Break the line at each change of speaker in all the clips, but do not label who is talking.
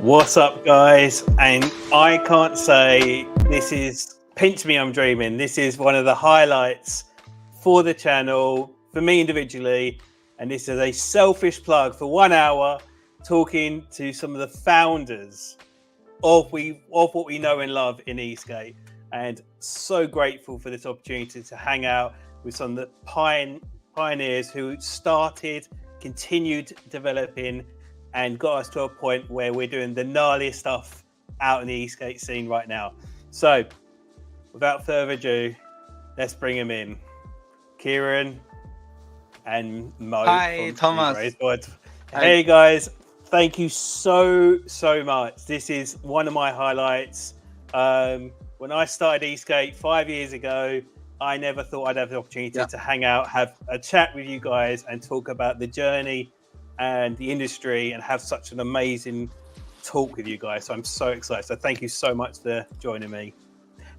What's up, guys? And I can't say this is pinch me, I'm dreaming. This is one of the highlights for the channel, for me individually. And this is a selfish plug for 1 hour talking to some of the founders of what we know and love in Esk8. And so grateful for this opportunity to hang out with some of the pioneers who started, continued developing, and got us to a point where we're doing the gnarliest stuff out in the Esk8 scene right now. So, without further ado, let's bring them in. Kieran and Mo.
Hi, Thomas.
Race Boards. Hey, guys. Thank you so much. This is one of my highlights. When I started Esk8 5 years ago, I never thought I'd have the opportunity to hang out, have a chat with you guys and talk about the journey and the industry and have such an amazing talk with you guys. So I'm so excited. So thank you so much for joining me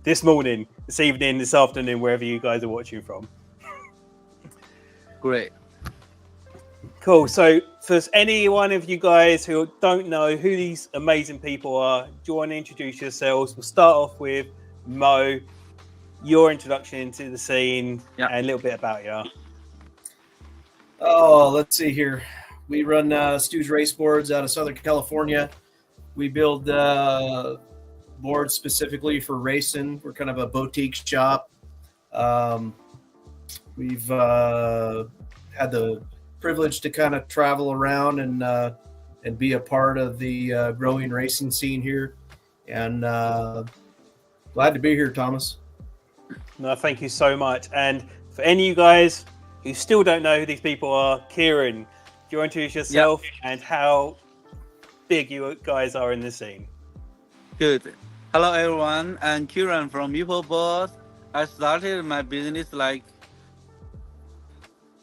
this morning, this evening, this afternoon, wherever you guys are watching from.
Great.
Cool. So for any one of you guys who don't know who these amazing people are, do you want to introduce yourselves? We'll start off with Mo, your introduction into the scene and a little bit about you.
Oh, let's see here. We run Stooge Race Boards out of Southern California. We build boards specifically for racing. We're kind of a boutique shop. We've had the privilege to kind of travel around and be a part of the growing racing scene here. And glad to be here, Thomas.
No, thank you so much. And for any of you guys who still don't know who these people are, Kieran, do you want to introduce yourself and how big you guys are in the scene?
Good. Hello, everyone. I'm Kieran from Meepo Boards. I started my business like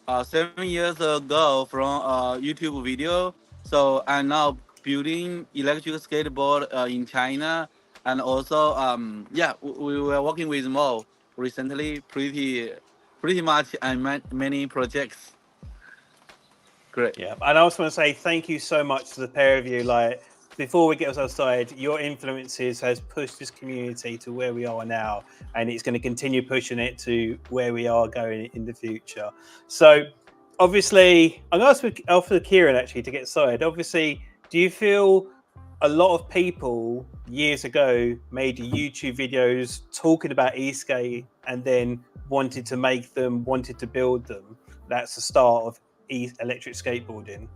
7 years ago from a YouTube video. So I'm now building electric skateboard in China. And also, we were working with Mo recently, pretty much, and many projects. Great.
Yeah, and I also want to say thank you so much to the pair of you. Like, before we get ourselves started, your influences has pushed this community to where we are now, and it's going to continue pushing it to where we are going in the future. So, obviously, I'm going to ask for Kieran actually to get started. Obviously, do you feel a lot of people years ago made YouTube videos talking about Esk8 and then wanted to make them, wanted to build them? That's the start of electric skateboarding.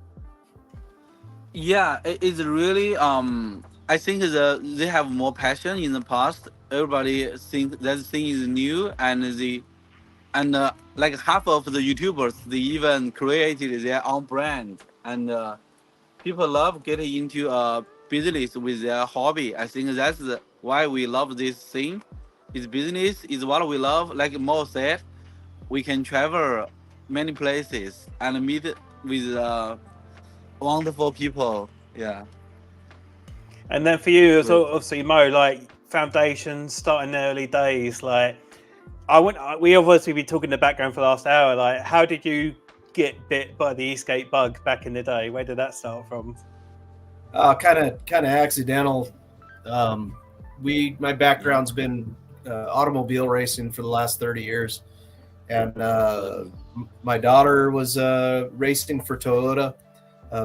Yeah, it's really I think they have more passion in the past. Everybody thinks that thing is new, and like half of the YouTubers, they even created their own brand, and people love getting into a business with their hobby. I think that's why we love this thing. It's business is what we love. Like Mo said, we can travel many places and meet with wonderful people. Yeah.
And then for you, so obviously Mo, like foundations, starting in the early days, like we obviously been talking in the background for the last hour. Like, how did you get bit by the Esk8 bug back in the day? Where did that start from?
Kind of accidental. My background's been automobile racing for the last 30 years, and my daughter was racing for Toyota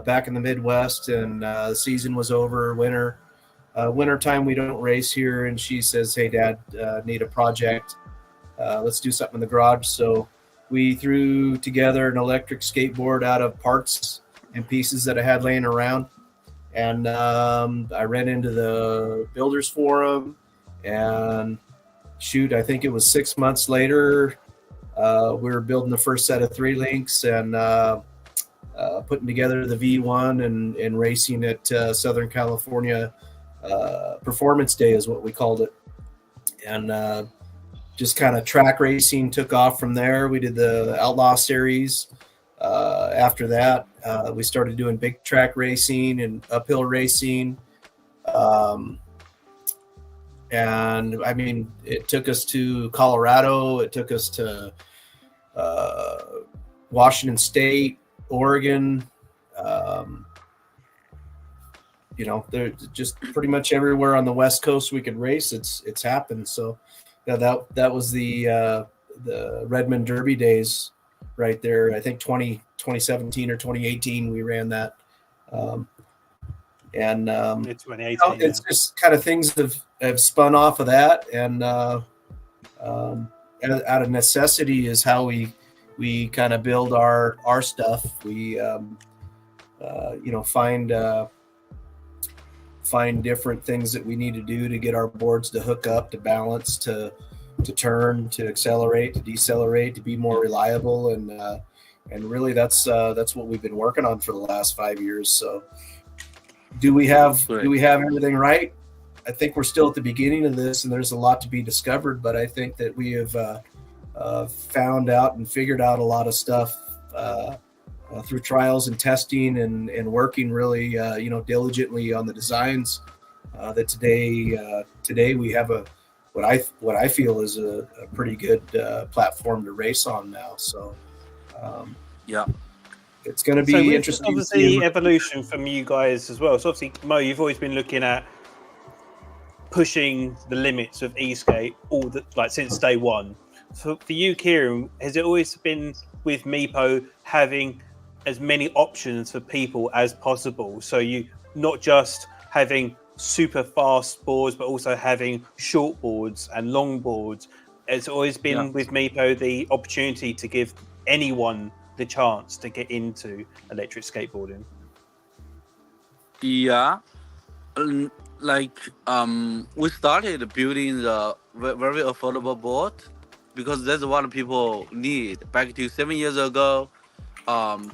back in the Midwest, and the season was over, wintertime. We don't race here, and she says, "Hey, Dad, need a project. Let's do something in the garage." So we threw together an electric skateboard out of parts and pieces that I had laying around, and I ran into the builders forum, and I think it was 6 months later, we were building the first set of 3 links and putting together the V1 and racing at Southern California Performance Day is what we called it. And just kind of track racing took off from there. We did the Outlaw Series. After that, we started doing big track racing and uphill racing. And I mean, it took us to Colorado. It took us to Washington State, Oregon, they're just pretty much everywhere on the West Coast we could race. It's happened. So yeah, that was the Redmond Derby days right there. I think 2017 or 2018 we ran that.
It's 2018.
it's just kind of things have spun off of that, and out of necessity is how we kind of build our stuff. We find different things that we need to do to get our boards to hook up, to balance, to turn, to accelerate, to decelerate, to be more reliable, and really that's what we've been working on for the last 5 years. So do we have everything right? I think we're still at the beginning of this, and there's a lot to be discovered, but I think that we have found out and figured out a lot of stuff through trials and testing and working really diligently on the designs that today we have what I feel is a pretty good platform to race on now. So it's going to be interesting.
Obviously, evolution from you guys as well. So obviously, Mo, you've always been looking at pushing the limits of Esk8 since day one. So for you, Kieran, has it always been with Meepo having as many options for people as possible? So you not just having super fast boards, but also having short boards and long boards. It's always been with Meepo the opportunity to give anyone the chance to get into electric skateboarding.
Yeah, we started building the very affordable board because that's what people need. Back to 7 years ago,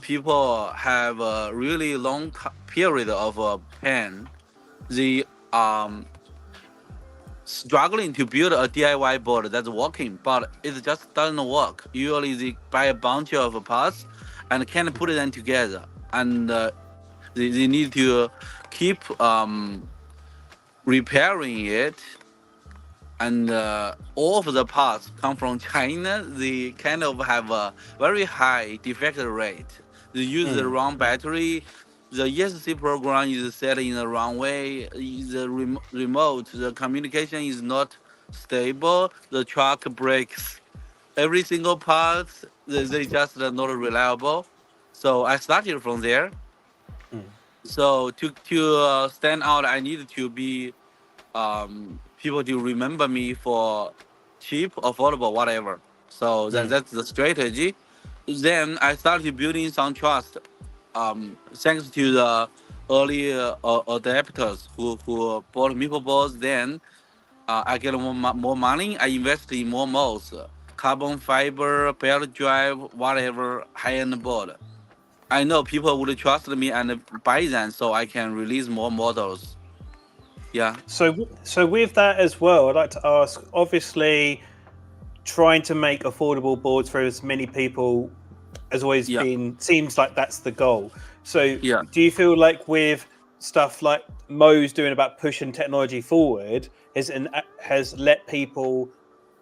people have a really long period of pain. They struggling to build a DIY board that's working, but it just doesn't work. Usually they buy a bunch of parts and can't put them together, and they need to keep repairing it. And all of the parts come from China. They kind of have a very high defect rate. They use the wrong battery. The ESC program is set in the wrong way. The remote, the communication is not stable. The truck breaks. Every single part, they just are not reliable. So I started from there. So to stand out, I needed to be people to remember me for cheap, affordable, whatever. So that's the strategy. Then I started building some trust. Thanks to the early adapters who bought Meepo boards. Then I get more money. I invest in more molds, carbon fiber, belt drive, whatever high-end board. I know people would trust me and buy them, so I can release more models. Yeah.
So with that as well, I'd like to ask. Obviously, trying to make affordable boards for as many people has always been, seems like that's the goal. So do you feel like with stuff like Mo's doing about pushing technology forward has let people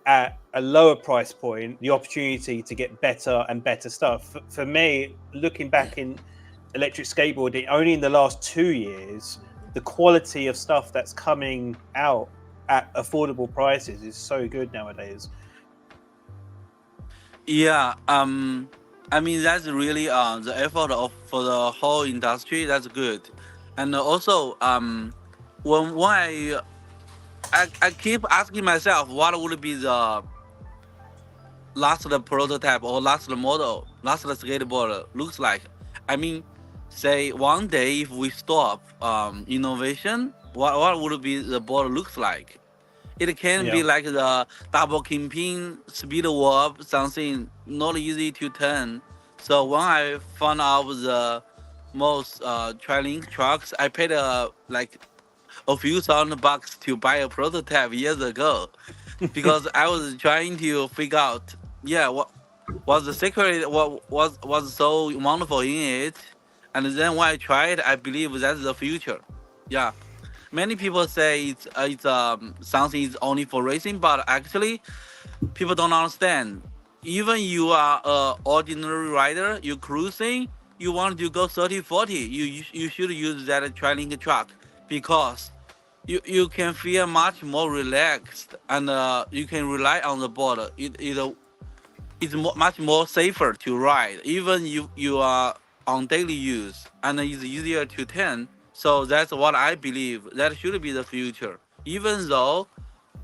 at a lower price point the opportunity to get better and better stuff? For me, looking back in electric skateboarding, only in the last 2 years, the quality of stuff that's coming out at affordable prices is so good nowadays.
Yeah, I mean, that's really the effort for the whole industry. That's good. And also, when I keep asking myself, what would be the last prototype or last model, last skateboard looks like? I mean, say one day if we stop innovation, what would be the board looks like? It can be like the double kingpin, speed warp, something not easy to turn. So when I found out the most tri-link trucks, I paid like a few $1,000 to buy a prototype years ago, because I was trying to figure out, what was the secret, what was so wonderful in it. And then when I tried, I believe that's the future. Yeah. Many people say it's something is only for racing, but actually, people don't understand. Even you are an ordinary rider, you're cruising, you want to go 30, 40, you should use that tri-link truck. because you can feel much more relaxed, and you can rely on the board. It's much more safer to ride, even you are on daily use, and it's easier to turn. So that's what I believe. That should be the future. Even though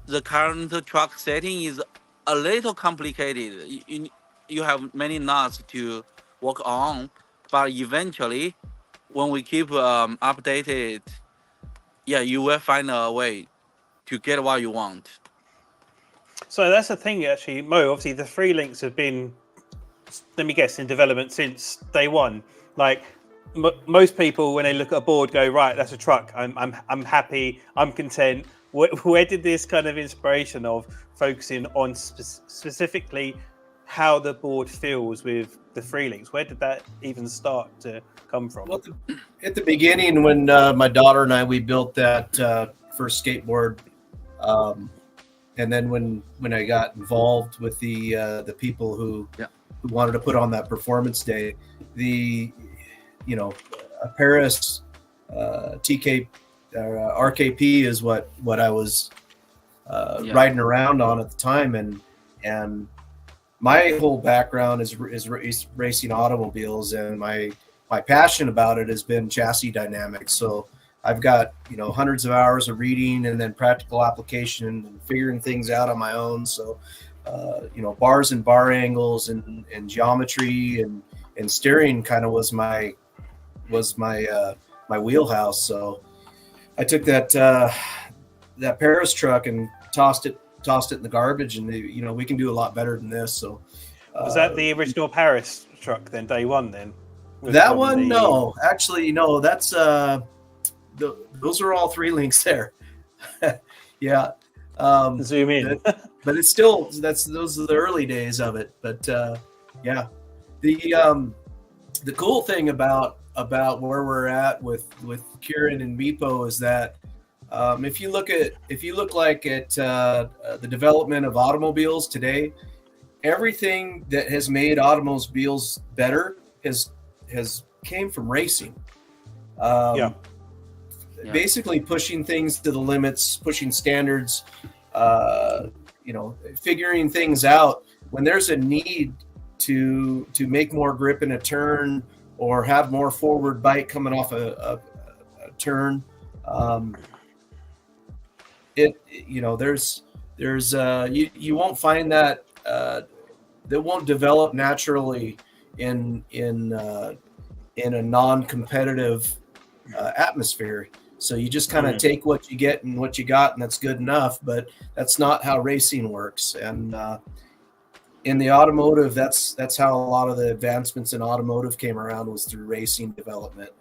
the current truck setting is a little complicated, you have many knots to work on, but eventually, when we keep updated, yeah, you will find a way to get what you want.
So that's the thing, actually, Mo. Obviously, the three links have been, let me guess, in development since day one. Like most people, when they look at a board, go, right, that's a truck. I'm happy. I'm content. Where did this kind of inspiration of focusing on specifically how the board feels with the three links? Where did that even start to come from?
Well, at the beginning, when my daughter and we built that first skateboard, and then when I got involved with the people who wanted to put on that performance day, a Paris TK RKP is what I was riding around on at the time, and my whole background is racing automobiles, and my passion about it has been chassis dynamics. So I've got hundreds of hours of reading and then practical application and figuring things out on my own. So bars and bar angles and geometry and steering kind of was my wheelhouse. So I took that Paris truck and tossed it in the garbage, and we can do a lot better than this. So
was that the original Paris truck then, day one then?
That one? No, actually, no, that's those are all three links there. Yeah.
Zoom in.
But it's still, those are the early days of it. But yeah, the cool thing about where we're at with Kieran and Meepo is that if you look at the development of automobiles today, everything that has made automobiles better has came from racing. Basically pushing things to the limits, pushing standards, figuring things out when there's a need to make more grip in a turn or have more forward bite coming off a turn. You won't find that that won't develop naturally in a non-competitive atmosphere. So you just kind of take what you get and what you got, and that's good enough. But that's not how racing works. And in the automotive, that's how a lot of the advancements in automotive came around, was through racing development.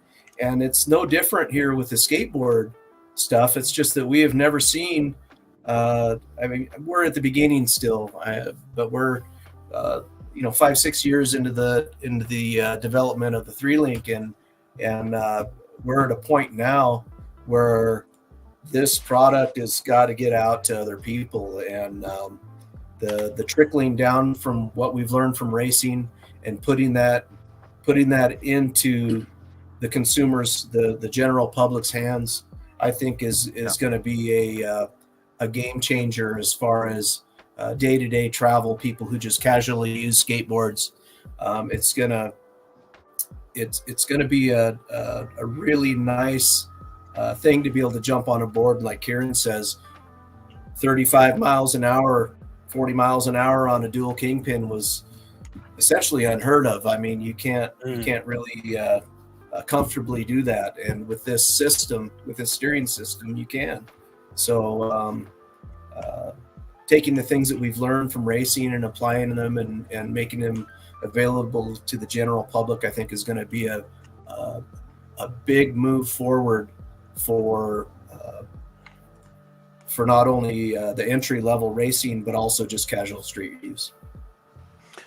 And it's no different here with the skateboard stuff. It's just that we have never seen. We're at the beginning still, but we're 5-6 years into the development of the 3-link, and we're at a point now where this product has got to get out to other people, and the trickling down from what we've learned from racing and putting that into the consumers, the general public's hands, I think is going to be a game changer as far as day-to-day travel, people who just casually use skateboards. It's gonna be a really nice thing to be able to jump on a board, like Kieran says, 35 miles an hour, 40 miles an hour on a dual kingpin was essentially unheard of. I mean, you can't really comfortably do that, and with this system, with this steering system, you can. So taking the things that we've learned from racing and applying them and making them available to the general public, I think is going to be a big move forward for not only the entry level racing, but also just casual street use.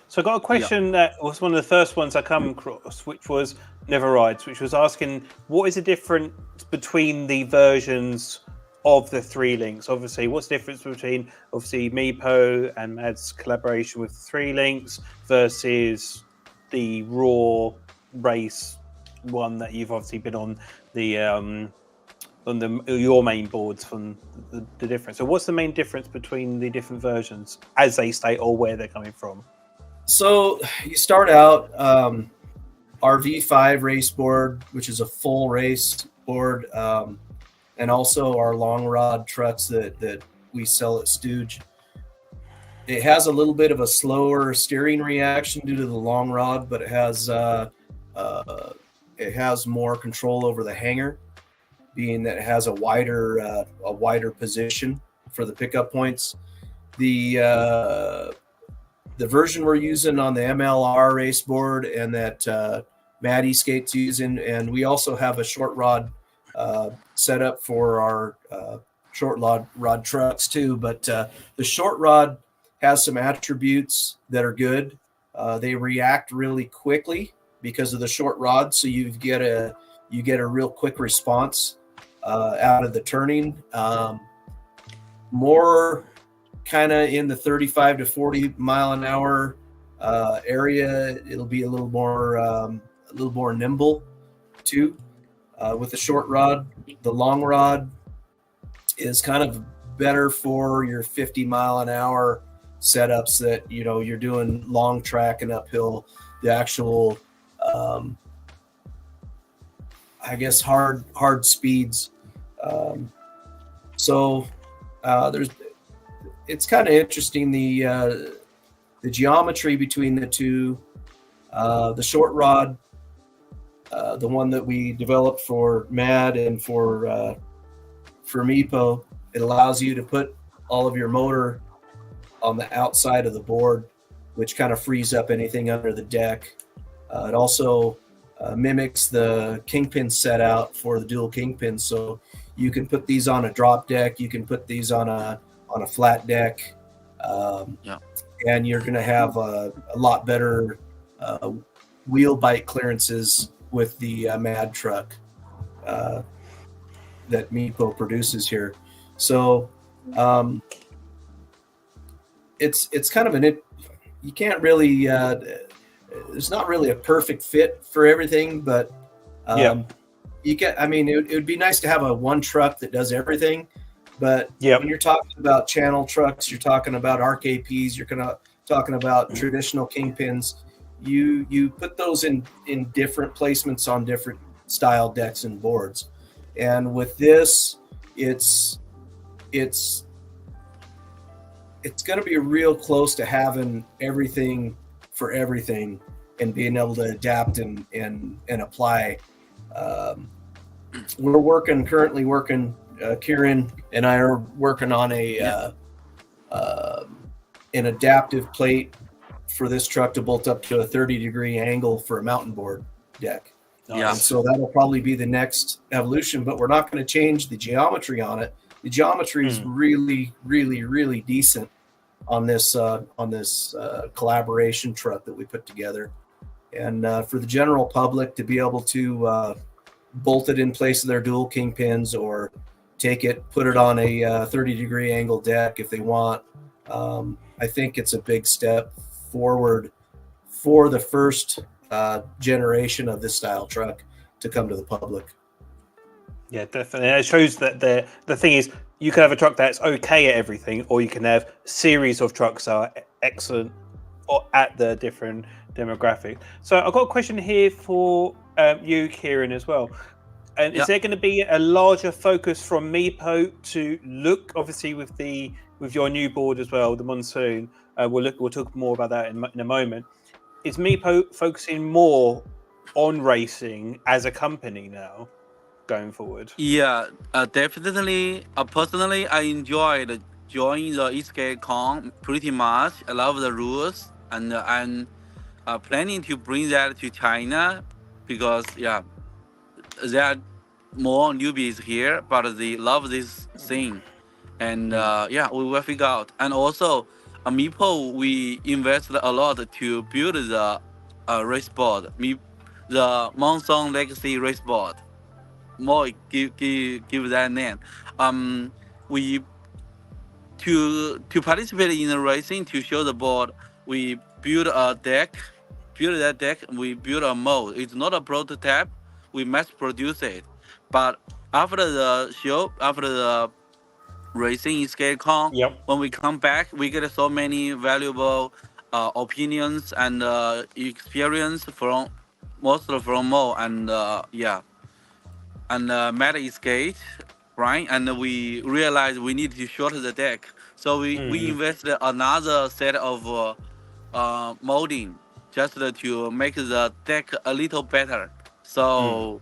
So I got a question that was one of the first ones I come across, which was Never Rides, which was asking, what is the difference between the versions of the 3-links? Obviously, what's the difference between Meepo and Mad's collaboration with 3-links versus the raw race one that you've obviously been on, the your main boards from the difference. So what's the main difference between the different versions as they state or where they're coming from?
So you start out our V5 race board, which is a full race board, and also our long rod trucks that we sell at Stooge. It has a little bit of a slower steering reaction due to the long rod, but it has more control over the hanger, being that it has a wider position for the pickup points. The version we're using on the MLR race board and that Matt Esk8's using, and we also have a short rod set up for our short rod trucks too. But the short rod has some attributes that are good. They react really quickly because of the short rod, so you get a real quick response out of the turning. More kind of in the 35 to 40 mile an hour area. It'll be a little more nimble too with the short rod. The long rod is kind of better for your 50 mile an hour setups that you're doing long track and uphill. The actual I guess hard speeds. It's kind of interesting the geometry between the two. The short rod, the one that we developed for Mad and for Meepo, it allows you to put all of your motor on the outside of the board, which kind of frees up anything under the deck. It also mimics the kingpin set out for the dual kingpins, so you can put these on a drop deck, you can put these on a flat deck, and you're going to have a lot better wheel bite clearances with the Mad truck that Meepo produces here. So it's kind of you can't really there's not really a perfect fit for everything, but you get, it would be nice to have a one truck that does everything, but when you're talking about channel trucks, you're talking about RKPs, you're talking about traditional kingpins, you put those in different placements on different style decks and boards. And with this, it's going to be real close to having everything for everything and being able to adapt and apply. We're currently working, Kieran and I are working on an adaptive plate for this truck to bolt up to a 30-degree angle for a mountain board deck. And so that'll probably be the next evolution, but we're not going to change the geometry on it. The geometry is really, really, really decent on this collaboration truck that we put together. And for the general public to be able to bolt it in place of their dual kingpins or take it, put it on a 30-degree angle deck if they want, I think it's a big step forward for the first generation of this style truck to come to the public.
Yeah, definitely. And it shows that the thing is, you can have a truck that's okay at everything, or you can have a series of trucks that are excellent or at the different demographic. So I've got a question here for you, Kieran, as well. And is there going to be a larger focus from Meepo to look, obviously, with your new board as well, the Monsoon? We'll talk more about that in a moment. Is Meepo focusing more on racing as a company now, going forward?
Yeah, definitely. Personally, I enjoyed joining the Esk8 Con pretty much. I love the rules, and I'm planning to bring that to China because there are more newbies here, but they love this thing, and we will figure out. And also, Meepo, we invested a lot to build the race board, the Monsoon Legacy race board. More give that name. We to participate in the racing, to show the board, we build a deck. We build a mold. It's not a prototype. We mass produce it, but after the show, after the racing Esk8,
Yep.
when we come back, we get so many valuable opinions and experience from mostly from Mo and Matt Esk8, right? And we realized we need to shorten the deck, so we
Mm.
invested another set of molding just to make the deck a little better. So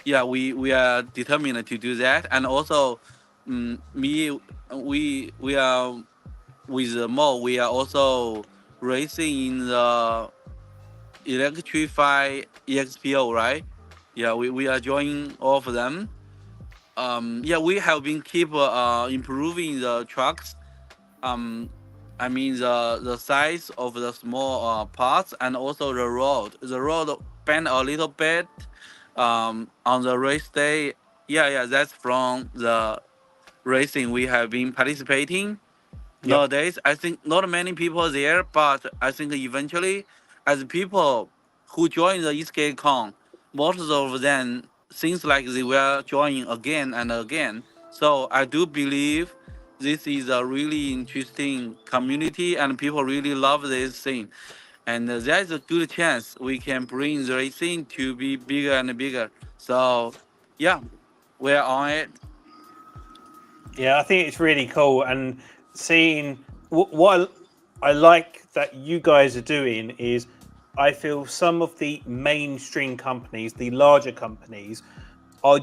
yeah, we are determined to do that, and also me we are with Mo. We are also racing in the electrify expo, right? Yeah, we are joining all of them. Yeah, we have been keep improving the trucks. um I mean the size of the small parts, and also the road. The road bend a little bit on the race day. Yeah, that's from the racing we have been participating.
Yep.
Nowadays, I think not many people there, but I think eventually, as people who join the Esk8, most of them seems like they will join again and again. So I do believe this is a really interesting community, and people really love this thing. And there's a good chance we can bring the racing to be bigger and bigger. So, yeah, we're on it.
Yeah, I think it's really cool, and seeing what I like that you guys are doing is, I feel some of the mainstream companies, the larger companies, are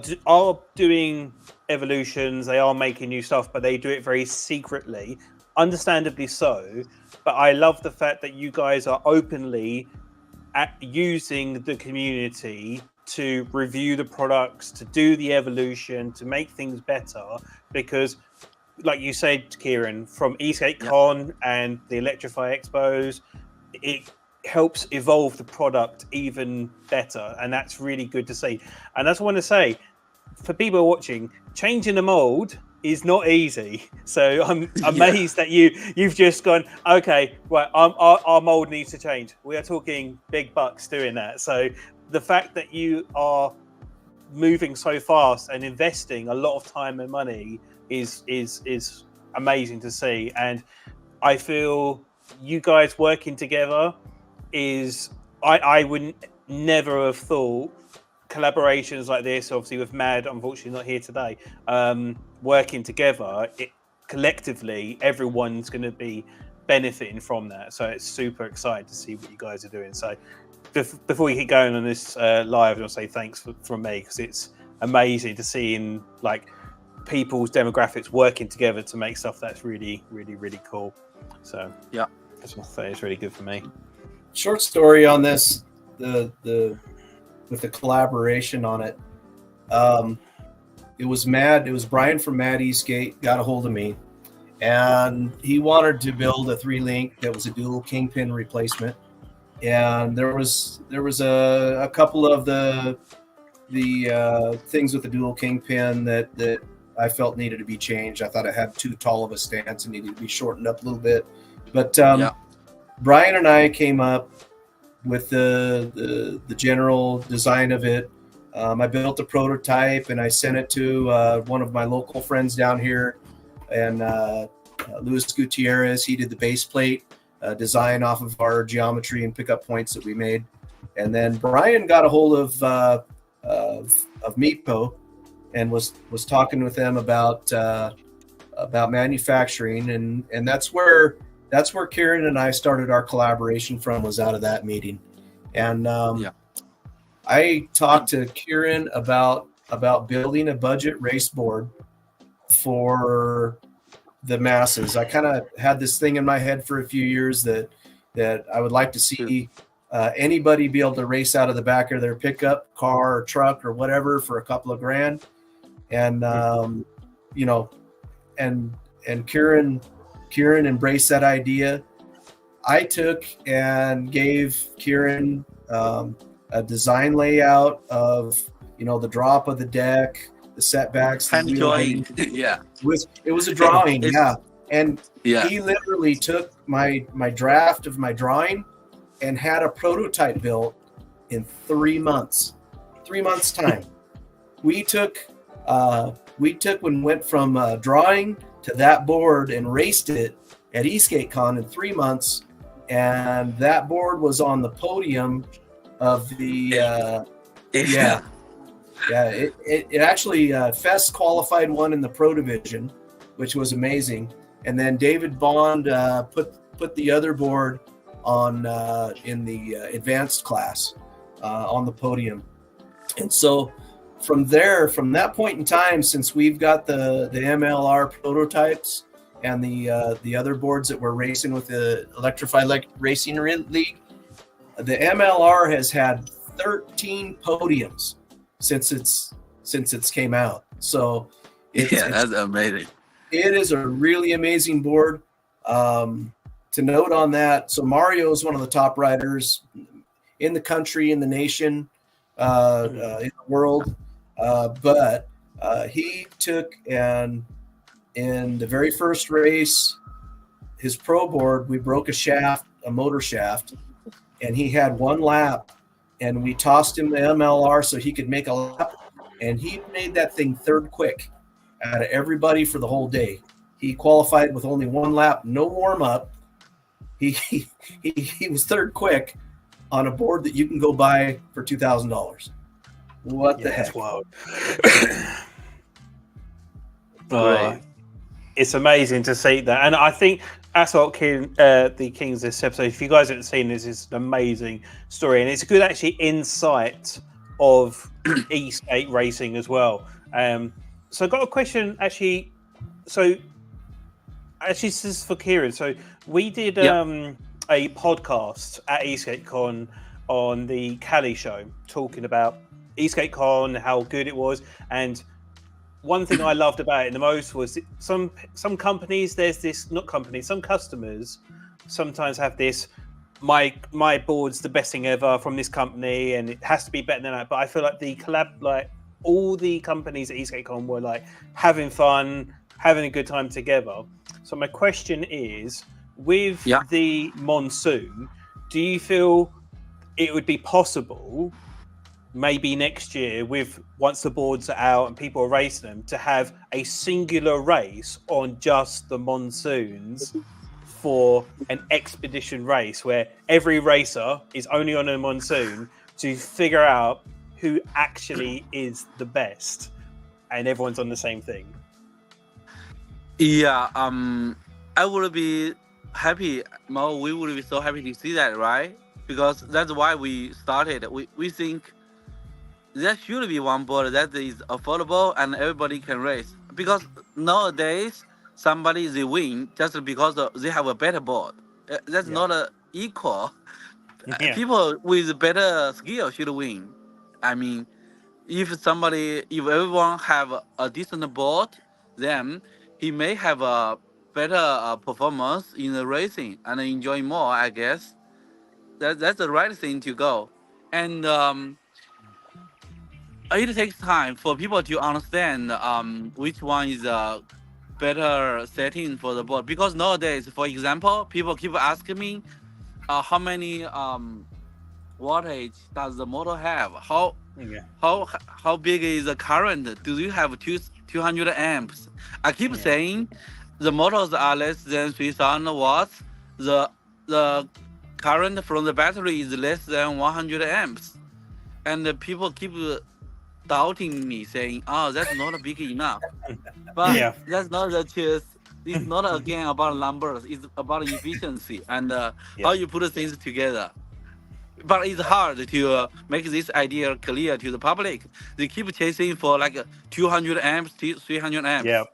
doing evolutions. They are making new stuff, but they do it very secretly, understandably so. But I love the fact that you guys are openly using the community to review the products, to do the evolution, to make things better. Because, like you said, Kieran, from Esk8 and the Electrify Expos, it helps evolve the product even better, and that's really good to see. And that's what I want to say, for people watching, changing the mold is not easy. So I'm amazed that you've just gone, okay, right, our mold needs to change. We are talking big bucks doing that. So the fact that you are moving so fast and investing a lot of time and money is amazing to see. And I feel you guys working together is, I wouldn't never have thought collaborations like this, obviously with Mad, unfortunately not here today, working together, collectively everyone's going to be benefiting from that. So it's super exciting to see what you guys are doing. So before we keep going on this live, I want to say thanks from me, because it's amazing to see in like people's demographics working together to make stuff that's really, really, really cool. So
yeah,
that's what I say. It's really good for me.
Short story on this, with the collaboration on it. It was Brian from Mad Esk8 got a hold of me, and he wanted to build a 3-link that was a dual kingpin replacement. And there was a couple of the things with the dual kingpin that I felt needed to be changed. I thought it had too tall of a stance and needed to be shortened up a little bit. But Brian and I came up with the general design of it. I built a prototype and I sent it to one of my local friends down here, and Luis Gutierrez. He did the base plate design off of our geometry and pickup points that we made. And then Brian got a hold of Meepo and was talking with them about manufacturing, and that's where Kieran and I started our collaboration from, was out of that meeting. And I talked to Kieran about building a budget race board for the masses. I kind of had this thing in my head for a few years that I would like to see anybody be able to race out of the back of their pickup car or truck or whatever for a couple of grand. And and Kieran embraced that idea. I took and gave Kieran a design layout of the drop of the deck, the setbacks,
hand drawing. Yeah,
it was a drawing. And he literally took my draft of my drawing and had a prototype built in 3 months. 3 months time. We took We went from drawing to that board and raced it at Esk8 in 3 months, and that board was on the podium of the it actually Fest qualified one in the pro division, which was amazing, and then David Bond put the other board on in the advanced class on the podium. And so from that point in time, since we've got the MLR prototypes and the other boards that we're racing with the Electrified Racing League, the MLR has had 13 podiums since it's came out. So
that's amazing.
It is a really amazing board. To note on that, so Mario is one of the top riders in the country, in the nation, in the world. But he took, and in the very first race, his pro board, we broke a motor shaft, and he had one lap, and we tossed him the MLR so he could make a lap, and he made that thing third quick out of everybody for the whole day. He qualified with only one lap, no warm up. He was third quick on a board that you can go buy for $2,000. What the heck?
That's wild. It's amazing to see that, and I think that's what the Kings this episode. If you guys haven't seen this, it's an amazing story, and it's a good actually insight of Esk8 racing as well. So I got a question actually. So actually, this is for Kieran. So we did a podcast at Esk8 on the Cali show, talking about Esk8 how good it was, and one thing I loved about it the most was some companies. Some customers sometimes have this. My board's the best thing ever from this company, and it has to be better than that. But I feel like the collab, like all the companies at Esk8 were like having fun, having a good time together. So my question is, with the monsoon, do you feel it would be possible, maybe next year, once the boards are out and people are racing them, to have a singular race on just the monsoons for an expedition race where every racer is only on a monsoon to figure out who actually is the best and everyone's on the same thing?
Yeah, I would be happy. Mo, we would be so happy to see that, right? Because that's why we started. We think there should be one board that is affordable and everybody can race. Because nowadays, somebody they win just because they have a better board. That's not equal. People with better skill should win. I mean, if everyone have a decent board, then he may have a better performance in the racing and enjoy more, I guess. That's the right thing to go. And it takes time for people to understand which one is a better setting for the board. Because nowadays, for example, people keep asking me how many wattage does the motor have? How big is the current? Do you have 200 amps? I keep saying the motors are less than 3,000 watts. The current from the battery is less than 100 amps. And the people keep doubting me, saying, "Oh, that's not big enough." But that's not the truth. It's not again about numbers. It's about efficiency and how you put things together. But it's hard to make this idea clear to the public. They keep chasing for like 200 amps, 300 amps.
Yeah,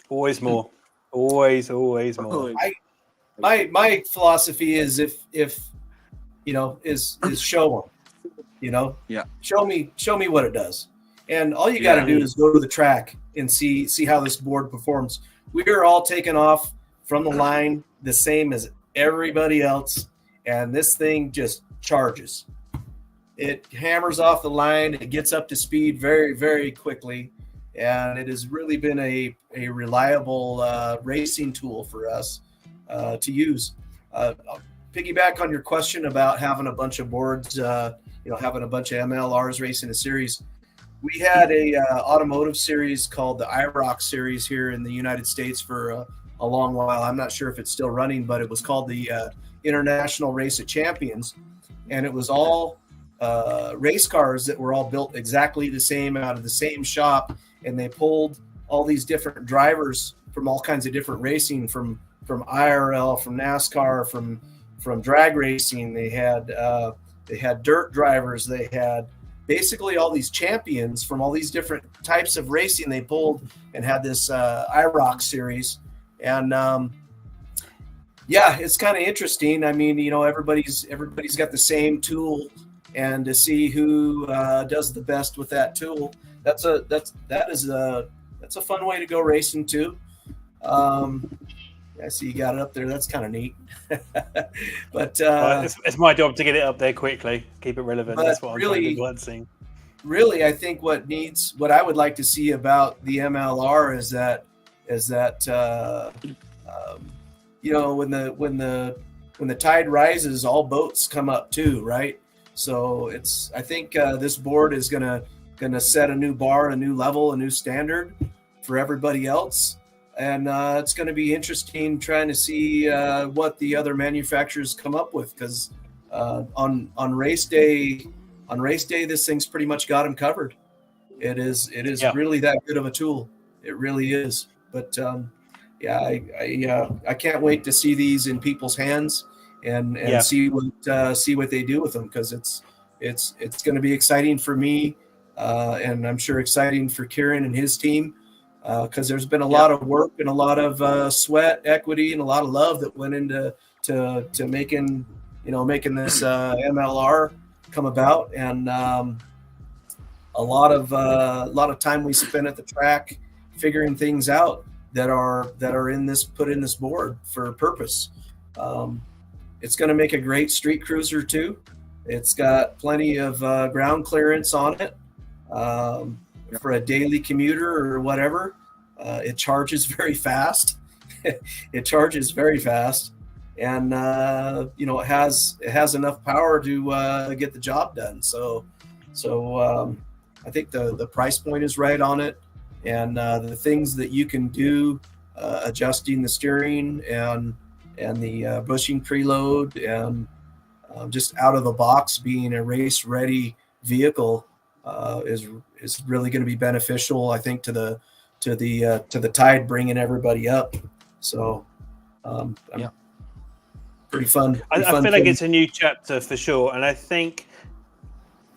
always more. Always more.
My philosophy is if is show them, show me what it does, and all you got to do is go to the track and see how this board performs. We are all taken off from the line the same as everybody else, and this thing just charges. It hammers off the line. It gets up to speed very, very quickly, and it has really been a reliable racing tool for us to use. I'll piggyback on your question about having a bunch of boards, having a bunch of MLRs racing a series. we had a automotive series called the IROC series here in the United States for a long while. I'm not sure if it's still running, but it was called the International Race of Champions, and it was all race cars that were all built exactly the same out of the same shop, and they pulled all these different drivers from all kinds of different racing, from IRL, from NASCAR, from drag racing. They had dirt drivers. They had basically all these champions from all these different types of racing they pulled, and had this IROC series. And yeah, it's kind of interesting. I mean, everybody's got the same tool, and to see who does the best with that tool, that's a fun way to go racing too. I see you got it up there. That's kind of neat. But
it's my job to get it up there quickly, keep it relevant. That's what I'm trying to do.
Really, I think what I would like to see about the MLR is that when the tide rises, all boats come up too, right? So I think this board is gonna set a new bar, a new level, a new standard for everybody else. And it's going to be interesting trying to see what the other manufacturers come up with, because on race day, this thing's pretty much got them covered. It is really that good of a tool. It really is. But I can't wait to see these in people's hands and see what they do with them, because it's going to be exciting for me, and I'm sure exciting for Kieran and his team. Because there's been a lot of work and a lot of sweat, equity, and a lot of love that went into making this MLR come about, and a lot of time we spent at the track figuring things out that are put in this board for a purpose. It's going to make a great street cruiser too. It's got plenty of ground clearance on it. For a daily commuter or whatever. It charges very fast. And it has enough power to get the job done. So I think the price point is right on it, and the things that you can do, adjusting the steering and the bushing preload, and just out of the box being a race ready vehicle is really going to be beneficial, I think, to the tide, bringing everybody up. So pretty fun.
I feel like it's a new chapter for sure, and I think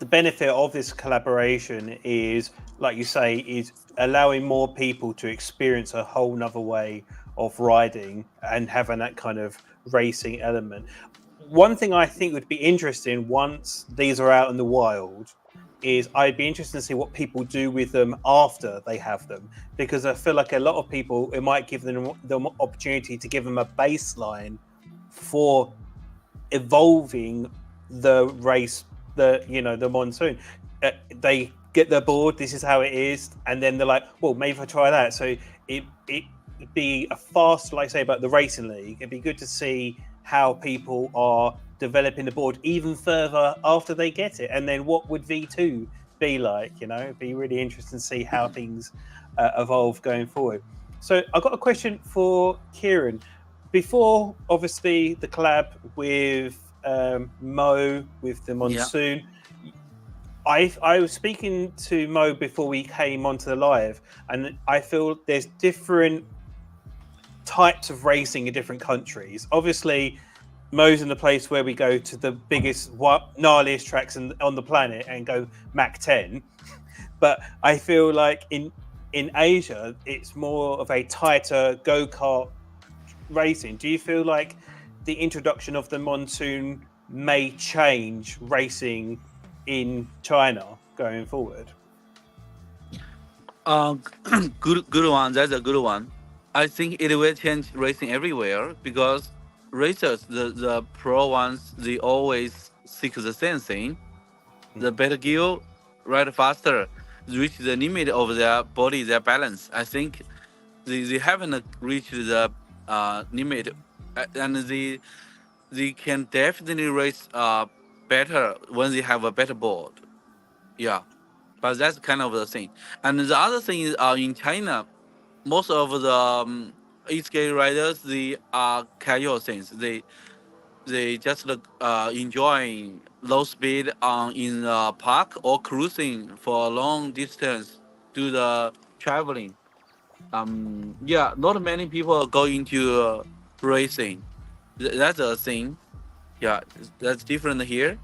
the benefit of this collaboration is, like you say, is allowing more people to experience a whole nother way of riding and having that kind of racing element. One thing I think would be interesting once these are out in the wild is I'd be interested to see what people do with them after they have them, because I feel like a lot of people, it might give them the opportunity to give them a baseline for evolving the race, the monsoon. They get their board, this is how it is, and then they're like, well, maybe if I try that. So it'd be a fast, like say about the racing league, it'd be good to see how people are developing the board even further after they get it, and then what would V2 be like? It'd be really interesting to see how things evolve going forward. So I've got a question for Kieran. Before, obviously, the collab with Mo with the monsoon, I was speaking to Mo before we came onto the live, and I feel there's different types of racing in different countries. Obviously, Mo's in the place where we go to the biggest, gnarliest tracks on the planet and go Mach 10. But I feel like in Asia, it's more of a tighter go-kart racing. Do you feel like the introduction of the monsoon may change racing in China going forward?
Good one. That's a good one. I think it will change racing everywhere, because racers, the pro ones, they always seek the same thing: the better gear, ride faster, reach the limit of their body, their balance. I think they haven't reached the limit, and they can definitely race better when they have a better board. Yeah. But that's kind of the thing. And the other thing is, in China, most of the e-skate riders, they are casual things. They just enjoying low speed in the park or cruising for a long distance, do the traveling. Yeah, not many people go into racing. That's a thing. Yeah, that's different here.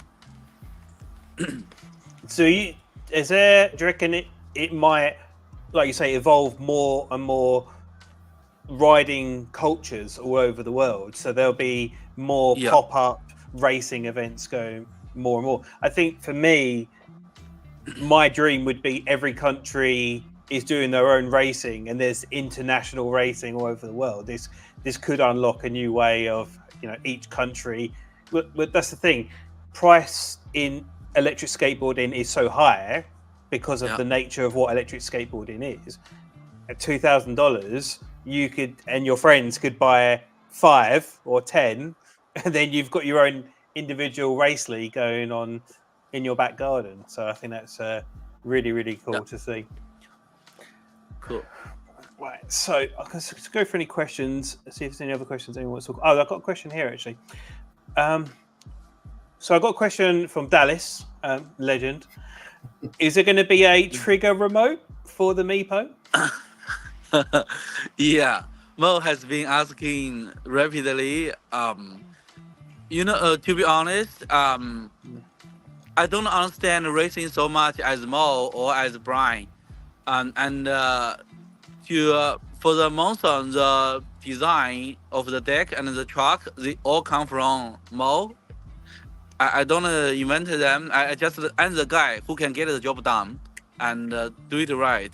So is there? Do you reckon it might, like you say, evolve more and more riding cultures all over the world? So there'll be more pop-up racing events going more and more. I think for me, my dream would be every country is doing their own racing, and there's international racing all over the world. This could unlock a new way of, each country. But that's the thing. Price in electric skateboarding is so high because of the nature of what electric skateboarding is. At $2,000, you could, and your friends could buy 5 or 10, and then you've got your own individual race league going on in your back garden. So I think that's really, really cool to see.
Cool.
Right, so I can go for any questions. See if there's any other questions anyone wants to talk. Oh, I've got a question here actually. So I got a question from Dallas, legend. Is there going to be a trigger remote for the Meepo?
Yeah, Mo has been asking repeatedly. To be honest, I don't understand racing so much as Mo or as Brian, for the monster, the design of the deck and the truck, they all come from Mo. I don't invent them. I'm the guy who can get the job done and do it right,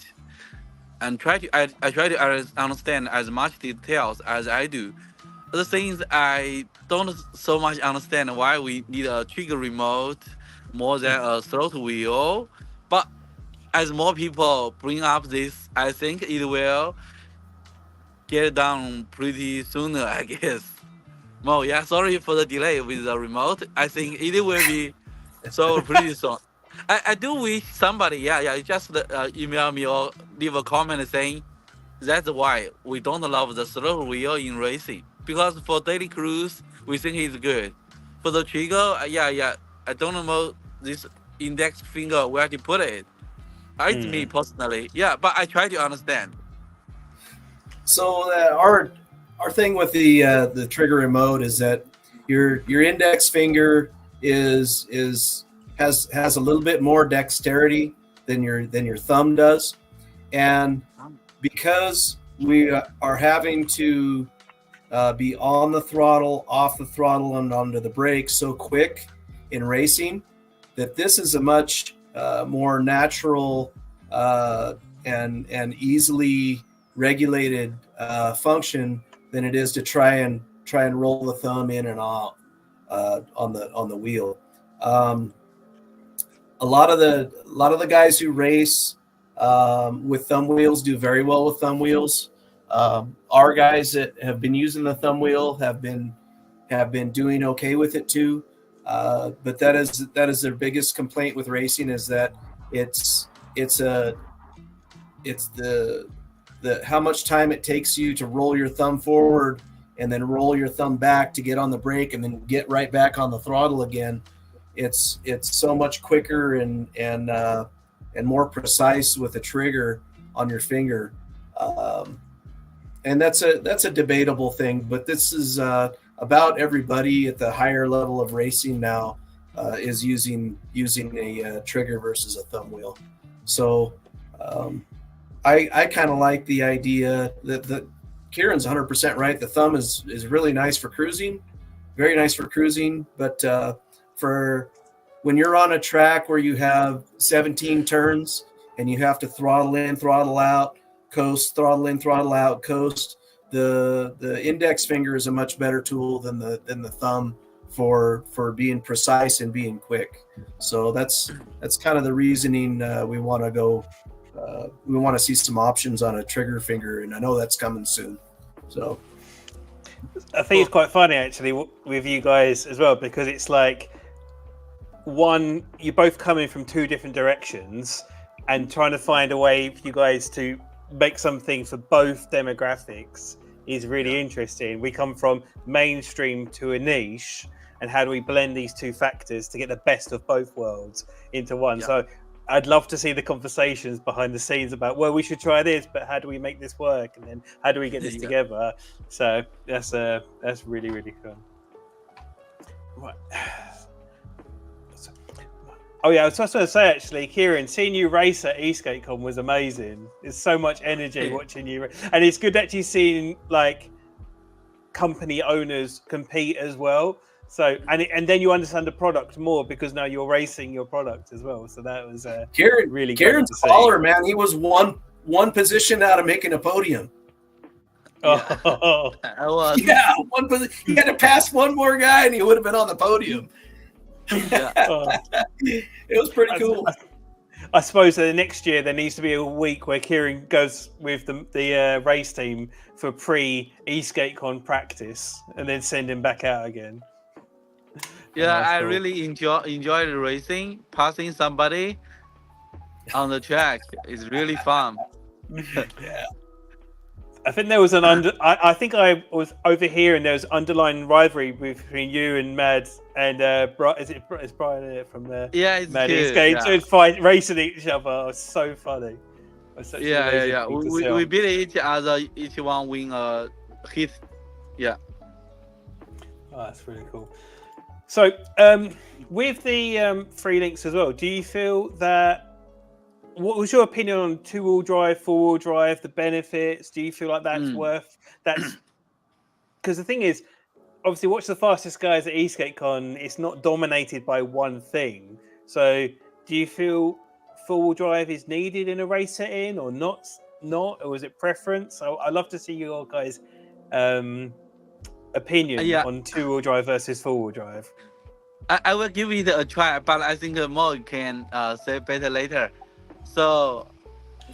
and I try to understand as much details as I do. The things I don't so much understand why we need a trigger remote more than a throttle wheel, but as more people bring up this, I think it will get done pretty sooner, I guess. Mo, yeah, sorry for the delay with the remote. I think it will be solved pretty soon. I do wish somebody, just email me or leave a comment saying that's why we don't love the throttle wheel in racing. Because for daily cruise, we think it's good. For the trigger, I don't know this index finger where to put it. It's me personally, but I try to understand.
So our thing with the trigger remote is that your index finger has a little bit more dexterity than your thumb does, and because we are having to be on the throttle, off the throttle, and onto the brake so quick in racing, that this is a much more natural and easily regulated function than it is to try and roll the thumb in and off on the wheel. A lot of the guys who race with thumb wheels do very well with thumb wheels. Our guys that have been using the thumb wheel have been doing okay with it too. But that is their biggest complaint with racing, is that it's the how much time it takes you to roll your thumb forward and then roll your thumb back to get on the brake and then get right back on the throttle again. It's so much quicker and more precise with the trigger on your finger. And that's a debatable thing, but this is about everybody at the higher level of racing now is using a trigger versus a thumb wheel. So I kind of like the idea that Kieran's 100% right. The thumb is really nice for cruising, very nice for cruising, but for when you're on a track where you have 17 turns and you have to throttle in, throttle out, coast, throttle in, throttle out, coast, the index finger is a much better tool than the thumb for being precise and being quick. So that's kind of the reasoning we want to go. We want to see some options on a trigger finger, and I know that's coming soon. So
I think it's quite funny actually with you guys as well, because it's like, one, you're both coming from two different directions, and trying to find a way for you guys to make something for both demographics is really interesting. We come from mainstream to a niche, and how do we blend these two factors to get the best of both worlds into one? So I'd love to see the conversations behind the scenes about, well, we should try this, but how do we make this work? And then how do we get this together? So that's really, really fun. Right. Oh yeah, I was just going to say, actually, Kieran, seeing you race at Esk8 was amazing. There's so much energy watching you, and it's good actually seeing like company owners compete as well. So and then you understand the product more because now you're racing your product as well. So that was really
Kieran's a baller, man. He was one position out of making a podium.
Oh,
yeah, one position. He had to pass one more guy, and he would have been on the podium. It was pretty cool.
I suppose the next year there needs to be a week where Kieran goes with the race team for pre-Esk8 practice and then send him back out again.
Yeah, I really enjoy the racing. Passing somebody on the track is really fun.
Yeah.
I think there was I think I was overhearing there was underlying rivalry between you and Mad and it's Brian from the
it's
Mad
cute,
Esk8. So fight racing each other. It was so funny.
Yeah. We beat each other. Each one win a hit. Yeah.
Oh, that's really cool. So with the free links as well, do you feel that? What was your opinion on 2-wheel drive, 4-wheel drive, the benefits? Do you feel like that's because the thing is, obviously, watch the fastest guys at Esk8 it's not dominated by one thing. So do you feel 4-wheel drive is needed in a race setting or not, or is it preference? So I'd love to see your guys' opinion on 2-wheel drive versus 4-wheel drive.
I will give it a try, but I think Mo can say better later. So,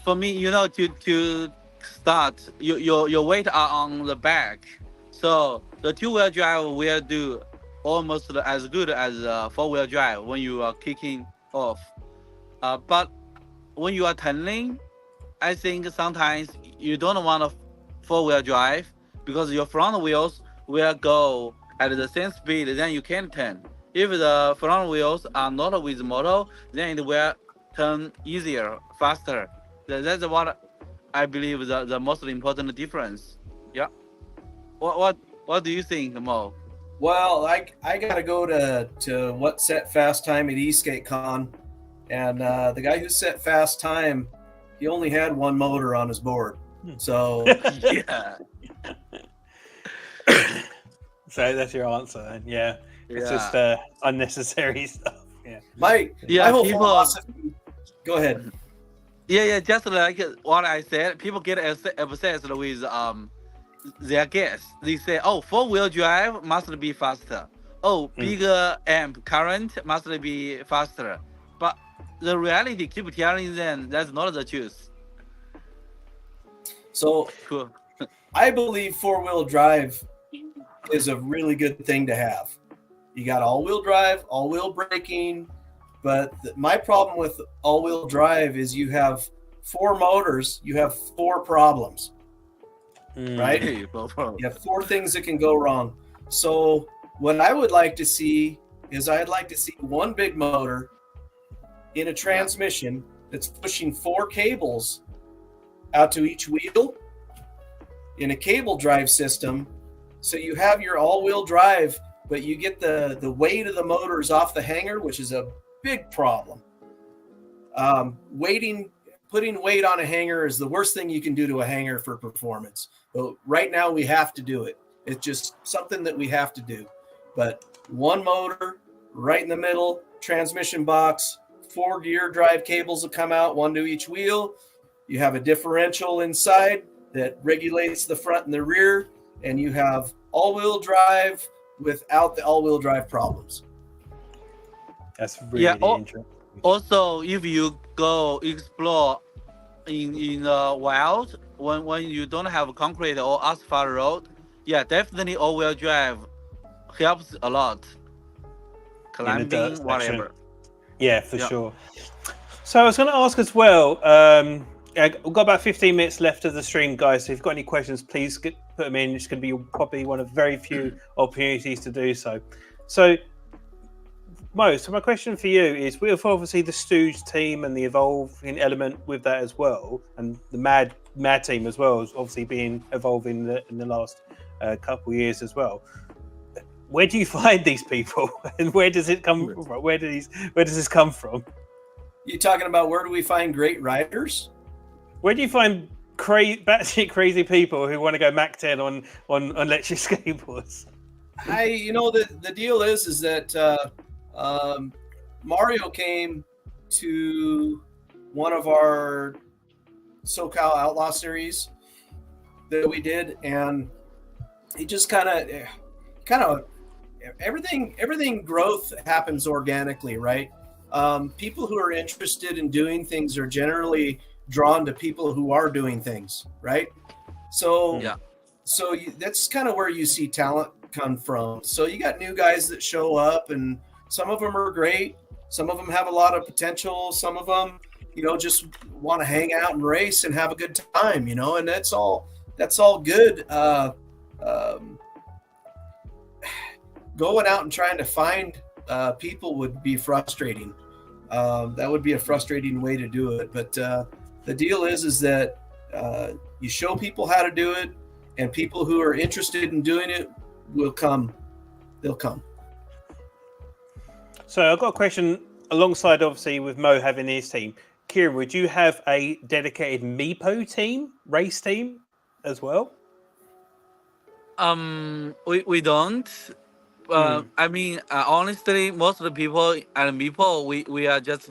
for me, to start, your weight are on the back. So the 2-wheel drive will do almost as good as 4-wheel drive when you are kicking off. But when you are turning, I think sometimes you don't want a 4-wheel drive because your front wheels will go at the same speed, then you can turn. If the front wheels are not with motor, then it will turn easier, faster. That's what I believe the most important difference. Yeah. What do you think, Mo?
Well, I gotta go to what set fast time at Esk8, and the guy who set fast time, he only had one motor on his board. So
yeah.
So that's your answer then. Yeah. It's just unnecessary stuff. Yeah.
My whole philosophy. Go ahead.
Yeah. Just like what I said, people get obsessed with their guess. They say, "Oh, 4-wheel drive must be faster. Oh, bigger amp current must be faster." But the reality keep telling them that's not the truth.
So
cool.
I believe 4-wheel drive is a really good thing to have. You got all-wheel drive, all-wheel braking. But my problem with all-wheel drive is you have 4 motors, you have 4 problems, right? You have 4 things that can go wrong. So what I would like to see is I'd like to see one big motor in a transmission that's pushing 4 cables out to each wheel in a cable drive system. So you have your all-wheel drive, but you get the weight of the motors off the hanger, which is a big problem. Putting weight on a hanger is the worst thing you can do to a hanger for performance. But right now we have to do it. It's just something that we have to do. But one motor right in the middle, transmission box, 4 gear drive cables will come out, 1 to each wheel. You have a differential inside that regulates the front and the rear, and you have all-wheel drive without the all-wheel drive problems.
That's really interesting.
Also, if you go explore in the wild, when you don't have concrete or asphalt road, definitely all-wheel drive helps a lot. Climbing, whatever.
Yeah, for sure. So I was going to ask as well. We've got about 15 minutes left of the stream, guys. So if you've got any questions, please put them in. It's going to be probably one of very few opportunities to do so. So, Mo, so my question for you is: with obviously the Stooge team and the evolving element with that as well, and the Mad team as well, is obviously evolving in the last couple of years as well. Where do you find these people, and where does it come from? Where does this come from?
You talking about where do we find great riders?
Where do you find batshit crazy people who want to go Mach 10 on electric skateboards?
The deal is that Mario came to one of our SoCal Outlaw series that we did, and he just kind of everything growth happens organically, right? People who are interested in doing things are generally drawn to people who are doing things, right? So that's kind of where you see talent come from. So you got new guys that show up, and some of them are great, some of them have a lot of potential, some of them just want to hang out and race and have a good time, and that's all good. Going out and trying to find people would be frustrating. That would be a frustrating way to do it. But the deal is that you show people how to do it, and people who are interested in doing it will come. They'll come.
So I've got a question alongside, obviously, with Mo having his team. Kieran, would you have a dedicated Meepo team, race team, as well?
We don't. I mean, honestly, most of the people at Meepo, we are just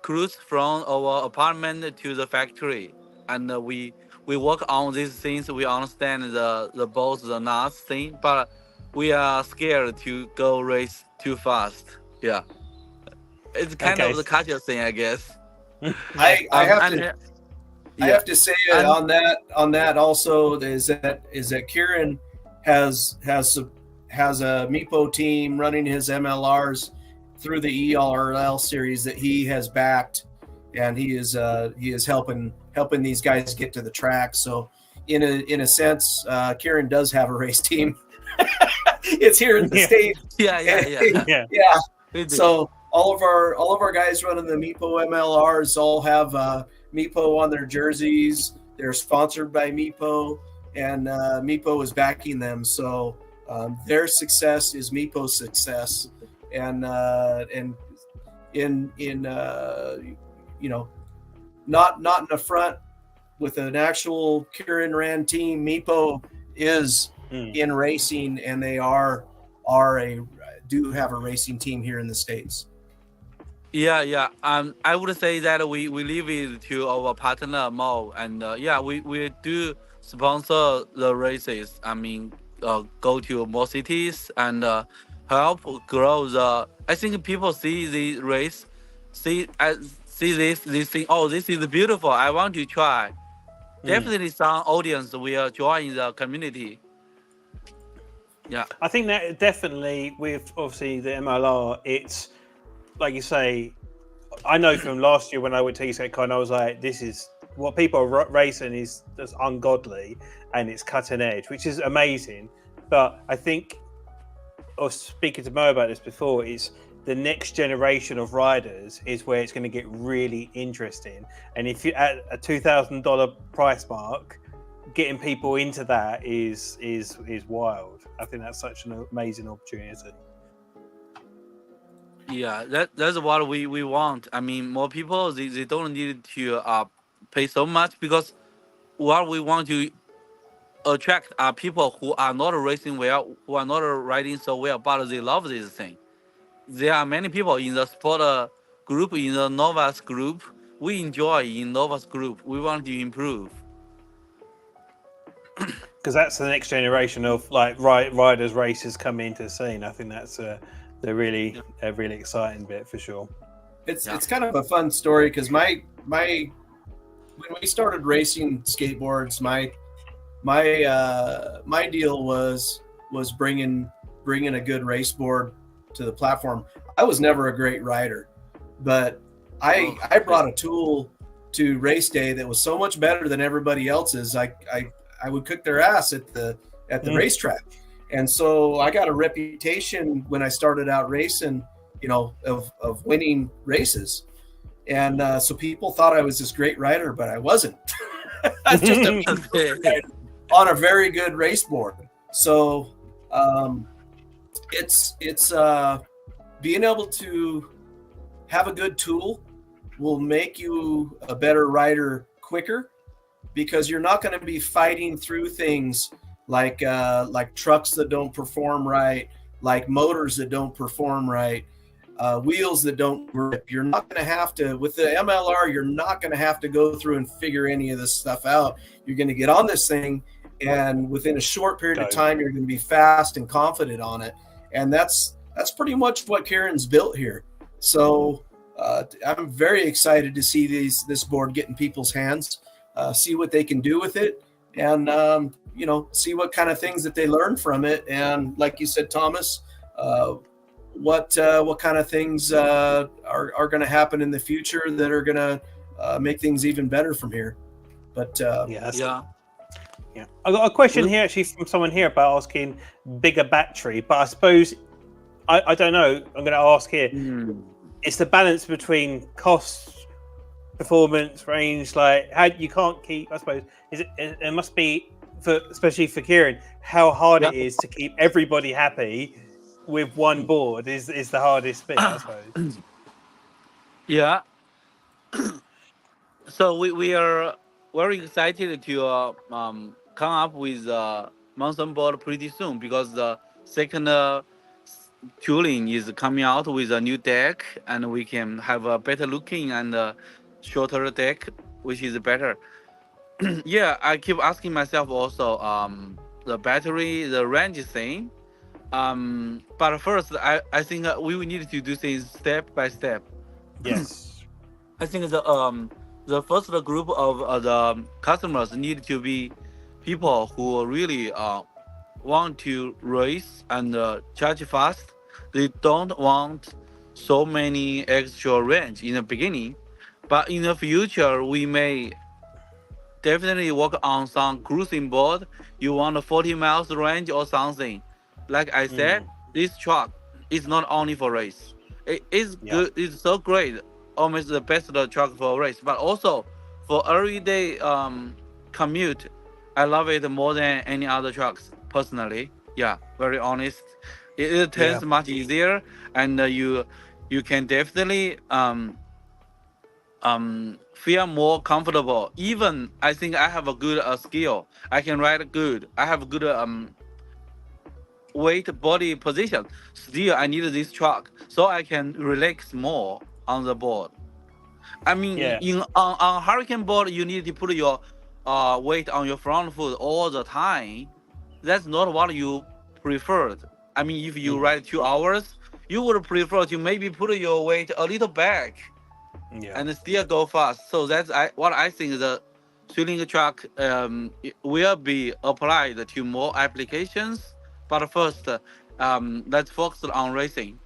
cruise from our apartment to the factory, and we work on these things. We understand the bolts, the nuts thing, but we are scared to go race too fast. Yeah, it's kind of the culture thing, I guess.
I have to say on that also is that Kieran has a Meepo team running his MLRs through the ELRL series that he has backed, and he is helping these guys get to the track. So in a sense, Kieran does have a race team. It's here in the state. Yeah. So all of our guys running the Meepo MLRs all have Meepo on their jerseys. They're sponsored by Meepo, and Meepo is backing them. So their success is Meepo's success, and not in a front with an actual Kieran Rand team. Meepo is in racing, and they do have a racing team here in the States.
Yeah. I would say that we leave it to our partner Mo, and we do sponsor the races. I mean, go to more cities and help grow the. I think people see the race, see this thing. Oh, this is beautiful. I want to try. Definitely, some audience will join the community. Yeah,
I think that definitely with obviously the MLR, it's like you say. I know from last year when I went to Esk8, I was like, this is what people are racing is just ungodly, and it's cutting edge, which is amazing. But I think, I was speaking to Mo about this before, is the next generation of riders is where it's going to get really interesting. And if you're at a $2,000 price mark, getting people into that is wild. I think that's such an amazing opportunity.
Yeah, that's what we want. I mean, more people, they don't need to pay so much, because what we want to attract are people who are not racing well, who are not riding so well, but they love this thing. There are many people in the sport group, in the novice group. We enjoy in novice group. We want to improve.
Because that's the next generation of like riders, racers coming into the scene. I think that's a really exciting bit for sure.
It's kind of a fun story because my when we started racing skateboards, my deal was bringing a good race board to the platform. I was never a great rider, but I brought a tool to race day that was so much better than everybody else's. I would cook their ass at the racetrack. And so I got a reputation when I started out racing, of winning races. And so people thought I was this great rider, but I wasn't. I was just a rider on a very good race board. So it's being able to have a good tool will make you a better rider quicker, because you're not going to be fighting through things like trucks that don't perform right, like motors that don't perform right, wheels that don't grip. You're not going to have to, with the MLR, you're not going to have to go through and figure any of this stuff out. You're going to get on this thing, and within a short period of time, you're going to be fast and confident on it. And that's pretty much what Kieran's built here. So I'm very excited to see this board get in people's hands, see what they can do with it, and see what kind of things that they learn from it. And like you said, Thomas, what kind of things are going to happen in the future that are going to make things even better from here. But
yeah, I got a question here actually from someone here about asking bigger battery, but I suppose I don't know. I'm going to ask here. It's the balance between cost, performance, range. Like, how you can't keep. I suppose it must be especially for Kieran, how hard it is to keep everybody happy with one board is the hardest bit, I suppose.
Yeah. So we are very excited to come up with a mountain board pretty soon, because the second tooling is coming out with a new deck, and we can have a better looking and shorter deck, which is better. Yeah, I keep asking myself also the battery, the range thing. But first, I think we will need to do things step by step.
Yes.
I think the first group of the customers need to be people who really want to race and charge fast. They don't want so many extra range in the beginning, but in the future we may definitely work on some cruising board. You want a 40 miles range or something. Like I said, this truck is not only for race. It is good. It's so great, almost the best truck for race, but also for everyday commute. I love it more than any other trucks personally. Yeah, very honest. It turns much easier, and you can definitely feel more comfortable. Even I think I have a good skill. I can ride good. I have good weight body position. Still, I need this truck so I can relax more on the board. I mean, on hurricane board, you need to put your weight on your front foot all the time. That's not what you preferred. I mean, if you ride 2 hours, you would prefer to maybe put your weight a little back and still go fast. So that's what I think the touring truck will be applied to more applications. But first, let's focus on racing.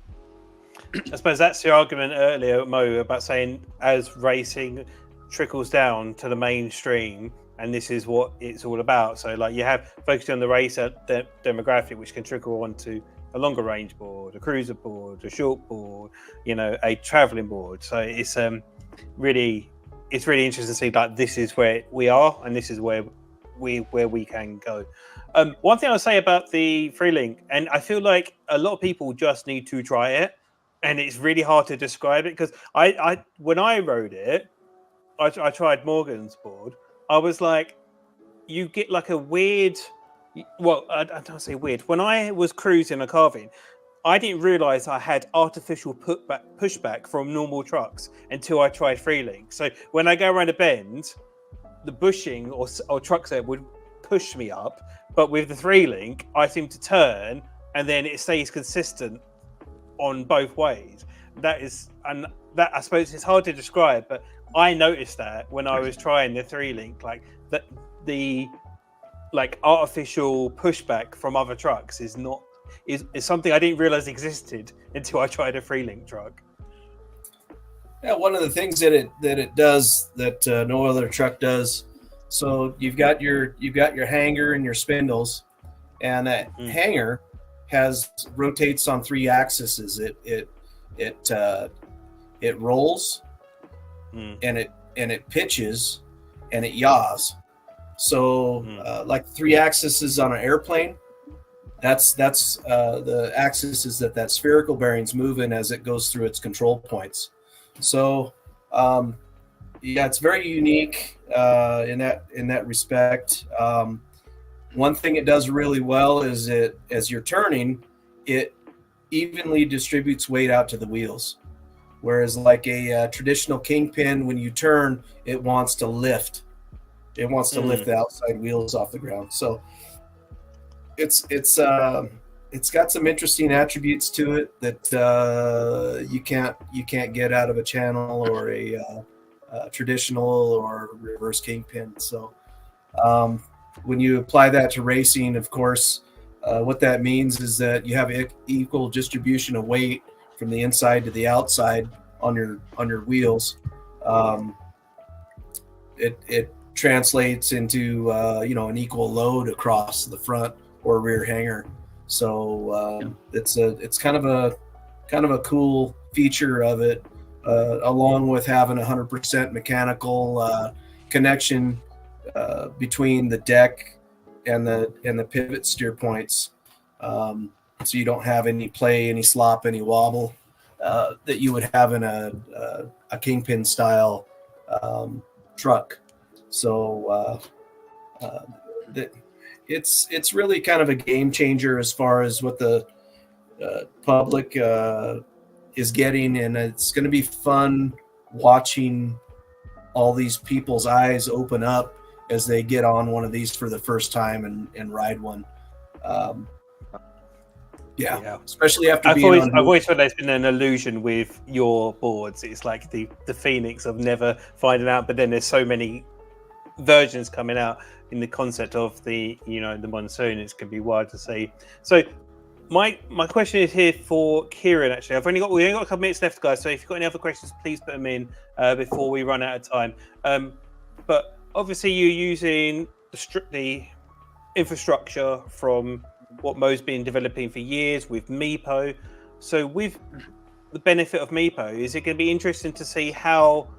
I suppose that's the argument earlier, Mo, about saying as racing trickles down to the mainstream, and this is what it's all about. So, like, you have focusing on the racer demographic, which can trickle onto a longer range board, a cruiser board, a short board, a traveling board. So it's really interesting to see that this is where we are, and this is where we can go. One thing I'll say about the Freelink, and I feel like a lot of people just need to try it, and it's really hard to describe it, because I when I rode it, I tried Morgan's board. I was like, you get like a weird. Well, I don't say weird. When I was cruising or carving, I didn't realize I had artificial pushback from normal trucks until I tried Freelink. So when I go around a bend, the bushing or truck set would push me up, but with the Freelink, I seem to turn and then it stays consistent on both ways. That I suppose it's hard to describe, but I noticed that when I was trying the Freelink, like that the artificial pushback from other trucks is something I didn't realize existed until I tried a Freelink truck.
Yeah, one of the things that it does that no other truck does. So you've got your hanger and your spindles, and that hanger rotates on 3 axes. It rolls, and it pitches, and it yaws. So like 3 axes on an airplane, that's the axis is that spherical bearing's moving as it goes through its control points. So it's very unique in that respect. One thing it does really well is as you're turning, it evenly distributes weight out to the wheels. Whereas like a traditional kingpin, when you turn, it wants to lift. It wants to lift the outside wheels off the ground. So it's got some interesting attributes to it that you can't get out of a channel or a traditional or reverse kingpin. So when you apply that to racing, of course, what that means is that you have equal distribution of weight from the inside to the outside on your wheels. It translates into an equal load across the front or rear hanger. So it's kind of a cool feature of it, along with having 100% mechanical connection between the deck and the pivot steer points. So you don't have any play, any slop, any wobble that you would have in a kingpin style truck. So it's really kind of a game changer as far as what the public is getting, and it's going to be fun watching all these people's eyes open up as they get on one of these for the first time and ride one. Especially after
I've always thought there's been an illusion with your boards. It's like the phoenix of never finding out, but then there's so many versions coming out in the concept of the monsoon. It's going to be wild to see. So my question is here for Kieran. Actually, we only got a couple minutes left, guys. So if you've got any other questions, please put them in before we run out of time. But obviously, you're using the infrastructure from what Mo's been developing for years with Meepo. So with the benefit of Meepo, is it going to be interesting to see how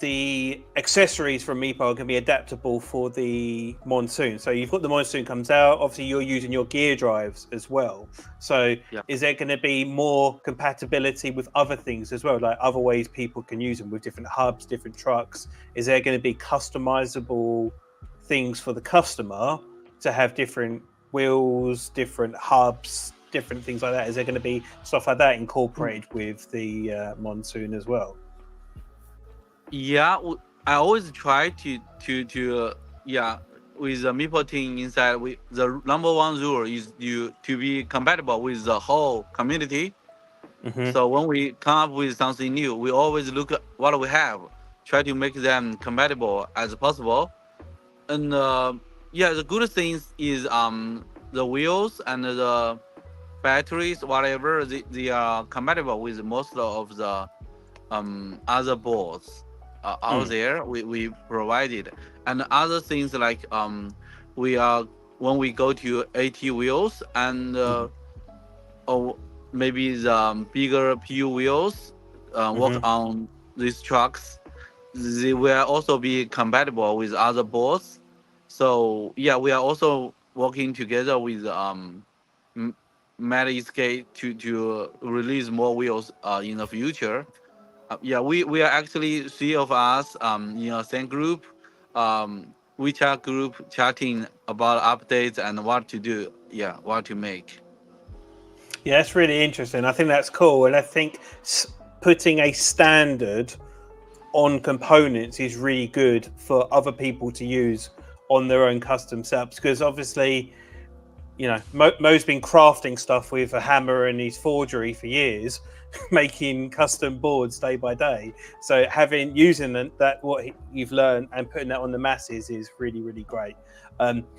the accessories from Meepo can be adaptable for the monsoon? So you've got the monsoon comes out, obviously you're using your gear drives as well. So is there going to be more compatibility with other things as well, like other ways people can use them with different hubs, different trucks? Is there going to be customizable things for the customer to have different wheels, different hubs, different things like that? Is there going to be stuff like that incorporated with the monsoon as well?
Yeah, I always try to with the Meepo team inside. The number one rule is to be compatible with the whole community. So when we come up with something new, we always look at what we have, try to make them compatible as possible. And the good thing is the wheels and the batteries, whatever, they are compatible with most of the other boards out there. We provided, and other things like when we go to AT wheels and or maybe the bigger PU wheels work on these trucks, they will also be compatible with other boards. So we are also working together with Esk8 to release more wheels in the future. We are actually 3 of us in a same group, WeChat group, chatting about updates and what to do, what to make.
Yeah, that's really interesting. I think that's cool, and I think putting a standard on components is really good for other people to use on their own custom setups, because obviously, Mo's been crafting stuff with a hammer and his forgery for years, making custom boards day by day. So using that what you've learned and putting that on the masses is really, really great.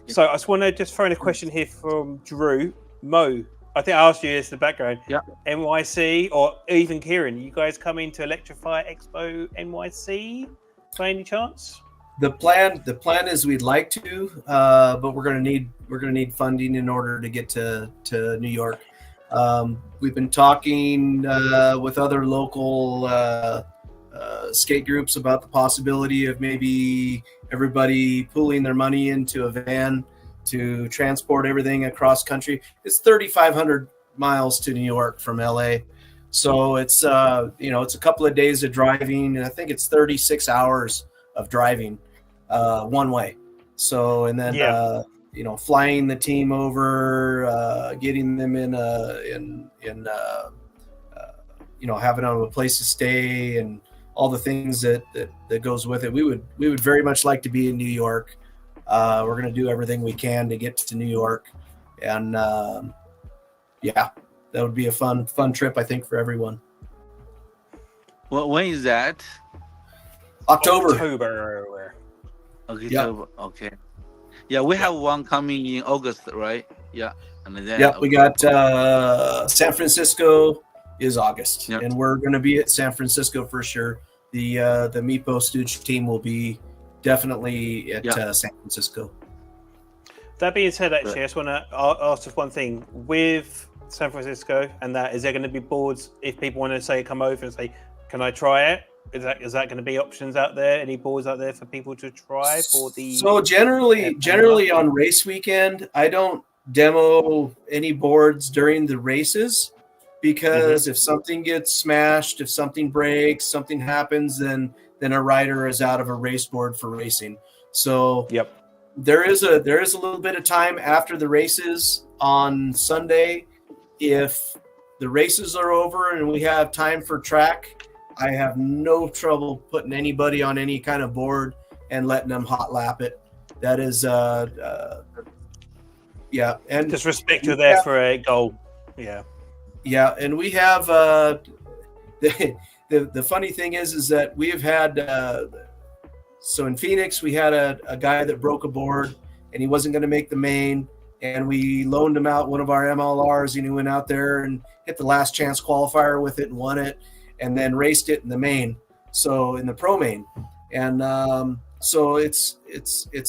So I just want to throw in a question here from Drew. Mo, I think I asked you this in the background.
Yeah.
NYC or even Kieran, you guys coming to Electrify Expo NYC by any chance?
The plan is we'd like to, but we're gonna need funding in order to get to New York. We've been talking with other local skate groups about the possibility of maybe everybody pooling their money into a van to transport everything across country. It's 3,500 miles to New York from LA. So it's it's a couple of days of driving, and I think it's 36 hours of driving one way. So, and then flying the team over, getting them in having a place to stay and all the things that goes with it. We would very much like to be in New York. We're going to do everything we can to get to New York, and that would be a fun trip, I think, for everyone.
Well, when is that?
October.
Okay.
Yeah.
Okay. Yeah, we have one coming in August, right? Yeah. And then
We got San Francisco is August,
Yep.
and we're going to be at San Francisco for sure. The Meepo Stooge team will be definitely at San Francisco.
That being said, actually, I just want to ask just one thing. With San Francisco and that, is there going to be boards if people want to say come over and say, can I try it? Is that going to be options out there? Any boards out there for people to try for the?
So generally on race weekend, I don't demo any boards during the races because if something gets smashed, if something breaks, something happens, then a rider is out of a race board for racing. So there is a little bit of time after the races on Sunday. If the races are over and we have time for track, I have no trouble putting anybody on any kind of board and letting them hot lap it. That is, and
just respect you're there for a goal. Yeah,
and we have the funny thing is that we have had so in Phoenix we had a guy that broke a board and he wasn't going to make the main, and we loaned him out one of our MLRs, and he went out there and hit the last chance qualifier with it and won it, and then raced it in the main, so in the pro main. And so it's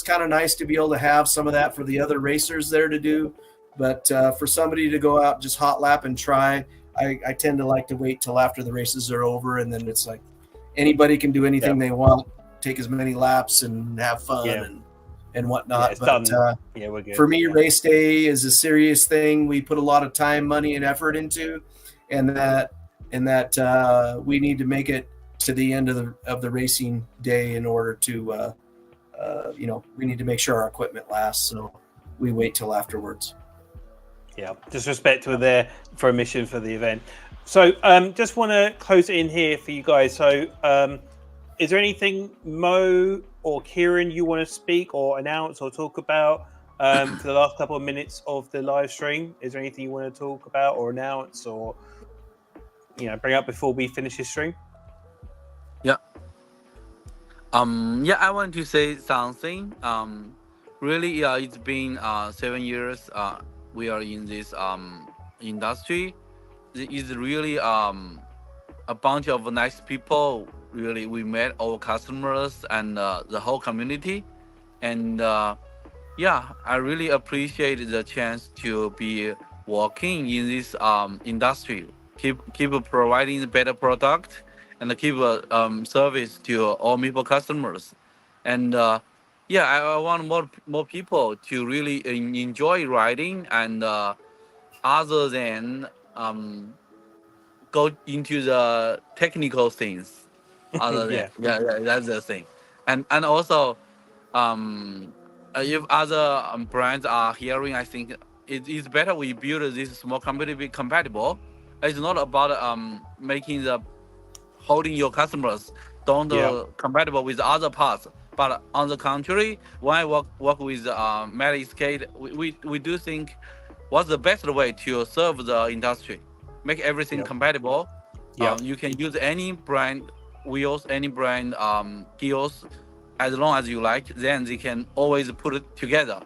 kind of nice to be able to have some of that for the other racers there to do. But for somebody to go out, just hot lap and try, I tend to like to wait till after the races are over, and then it's like anybody can do anything they want, take as many laps and have fun and whatnot. But
we're good.
For me, race day is a serious thing. We put a lot of time, money, and effort into, and that we need to make it to the end of the racing day in order to we need to make sure our equipment lasts, so we wait till afterwards.
Just respect we're there for a mission for the event. So just want to close it in here for you guys. So is there anything Mo or Kieran you want to speak or announce or talk about for the last couple of minutes of the live stream? Is there anything you want to talk about or announce or bring up before we finish this stream?
I want to say something. Really, it's been 7 years. We are in this industry. It's really a bunch of nice people. Really, we met our customers and the whole community, and I really appreciate the chance to be working in this industry. Keep providing better product and keep service to all Meepo customers. And I want more people to really enjoy riding and other than go into the technical things. Other than that's the thing. And also if other brands are hearing, I think it is better we build this small company be compatible. It's not about making the holding your customers don't compatible with other parts, but on the contrary, when I work with Esk8, we do think what's the best way to serve the industry, make everything compatible. You can use any brand wheels, any brand gears, as long as you like. Then they can always put it together.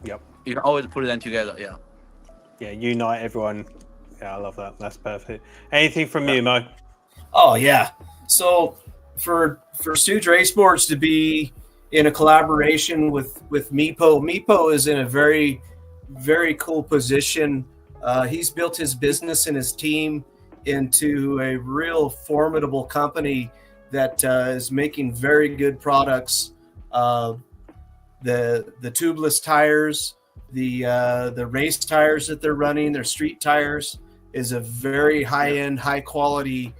You can always put them together.
unite everyone. Yeah, I love that. That's perfect. Anything from you, Mo?
Oh yeah. So for Stooge Race Boards to be in a collaboration with Meepo is in a very, very cool position. He's built his business and his team into a real formidable company that is making very good products. The tubeless tires, the race tires that they're running, their street tires, is a very high-end, high-quality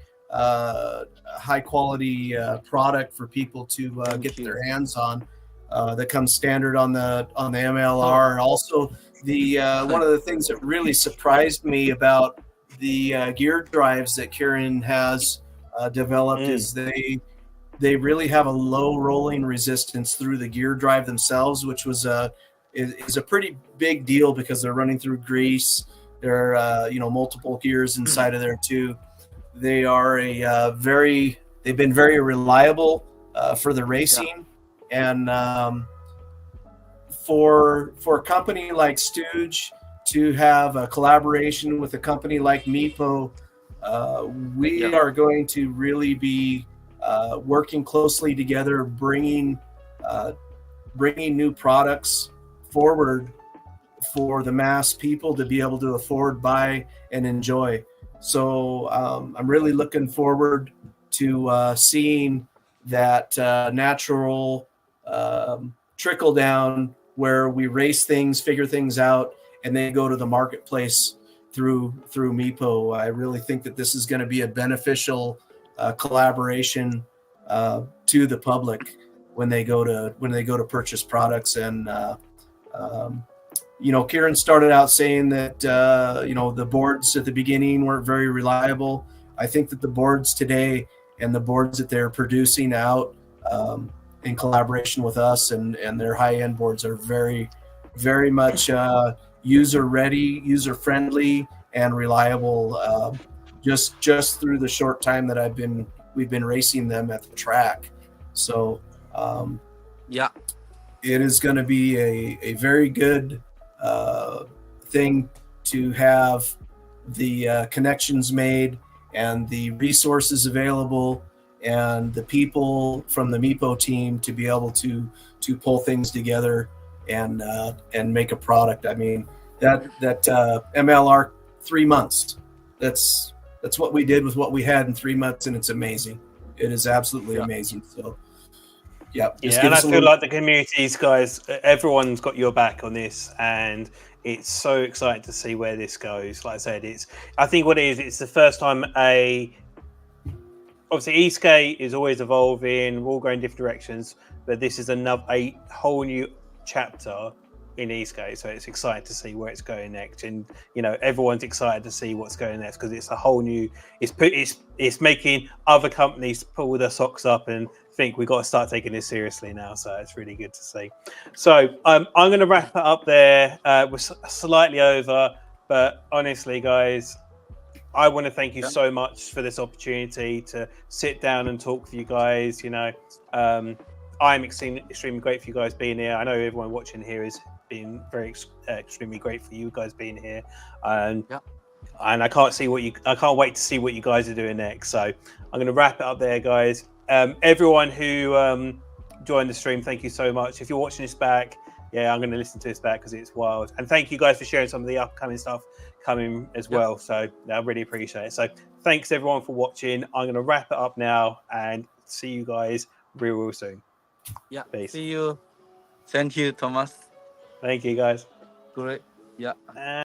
product for people to get their hands on. That comes standard on the MLR. And also, the one of the things that really surprised me about the gear drives that Kieran has developed is they really have a low rolling resistance through the gear drive themselves, which was is a pretty big deal because they're running through grease. There are multiple gears inside of there too. They are they've been very reliable for the racing, and for a company like Stooge to have a collaboration with a company like Meepo, we are going to really be working closely together, bringing new products forward for the mass people to be able to afford, buy, and enjoy. So I'm really looking forward to seeing that natural trickle down where we race things, figure things out, and then go to the marketplace through Meepo. I really think that this is going to be a beneficial collaboration to the public when they go to purchase products. And Kieran started out saying that the boards at the beginning weren't very reliable. I think that the boards today and the boards that they're producing out in collaboration with us and their high-end boards are very, very much user-ready, user-friendly, and reliable. Just through the short time that we've been racing them at the track. So it is going to be a very good thing to have the connections made and the resources available and the people from the Meepo team to be able to pull things together and make a product. I mean, that MLR 3 months, that's what we did with what we had in 3 months, and it's amazing. It is absolutely amazing. So
and I feel like the communities, guys, everyone's got your back on this, and it's so exciting to see where this goes. Like I said, I think what it is, it's the first time obviously Esk8 is always evolving, we're all going different directions, but this is a whole new chapter in Esk8, so it's exciting to see where it's going next. And everyone's excited to see what's going next because it's a whole new, it's making other companies pull their socks up and think we've got to start taking this seriously now. So it's really good to see. So I'm going to wrap it up there. We're slightly over, but honestly, guys, I want to thank you so much for this opportunity to sit down and talk with you guys. I'm extremely grateful for you guys being here. I know everyone watching here has been extremely grateful for you guys being here. And I can't wait to see what you guys are doing next. So I'm going to wrap it up there, guys. Everyone who joined the stream, thank you so much. If you're watching this back, I'm going to listen to this back because it's wild. And thank you guys for sharing some of the upcoming stuff coming as well. So I really appreciate it. So thanks everyone for watching. I'm going to wrap it up now and see you guys real soon. Peace.
See you. Thank you, Thomas.
Thank you, guys.
Great.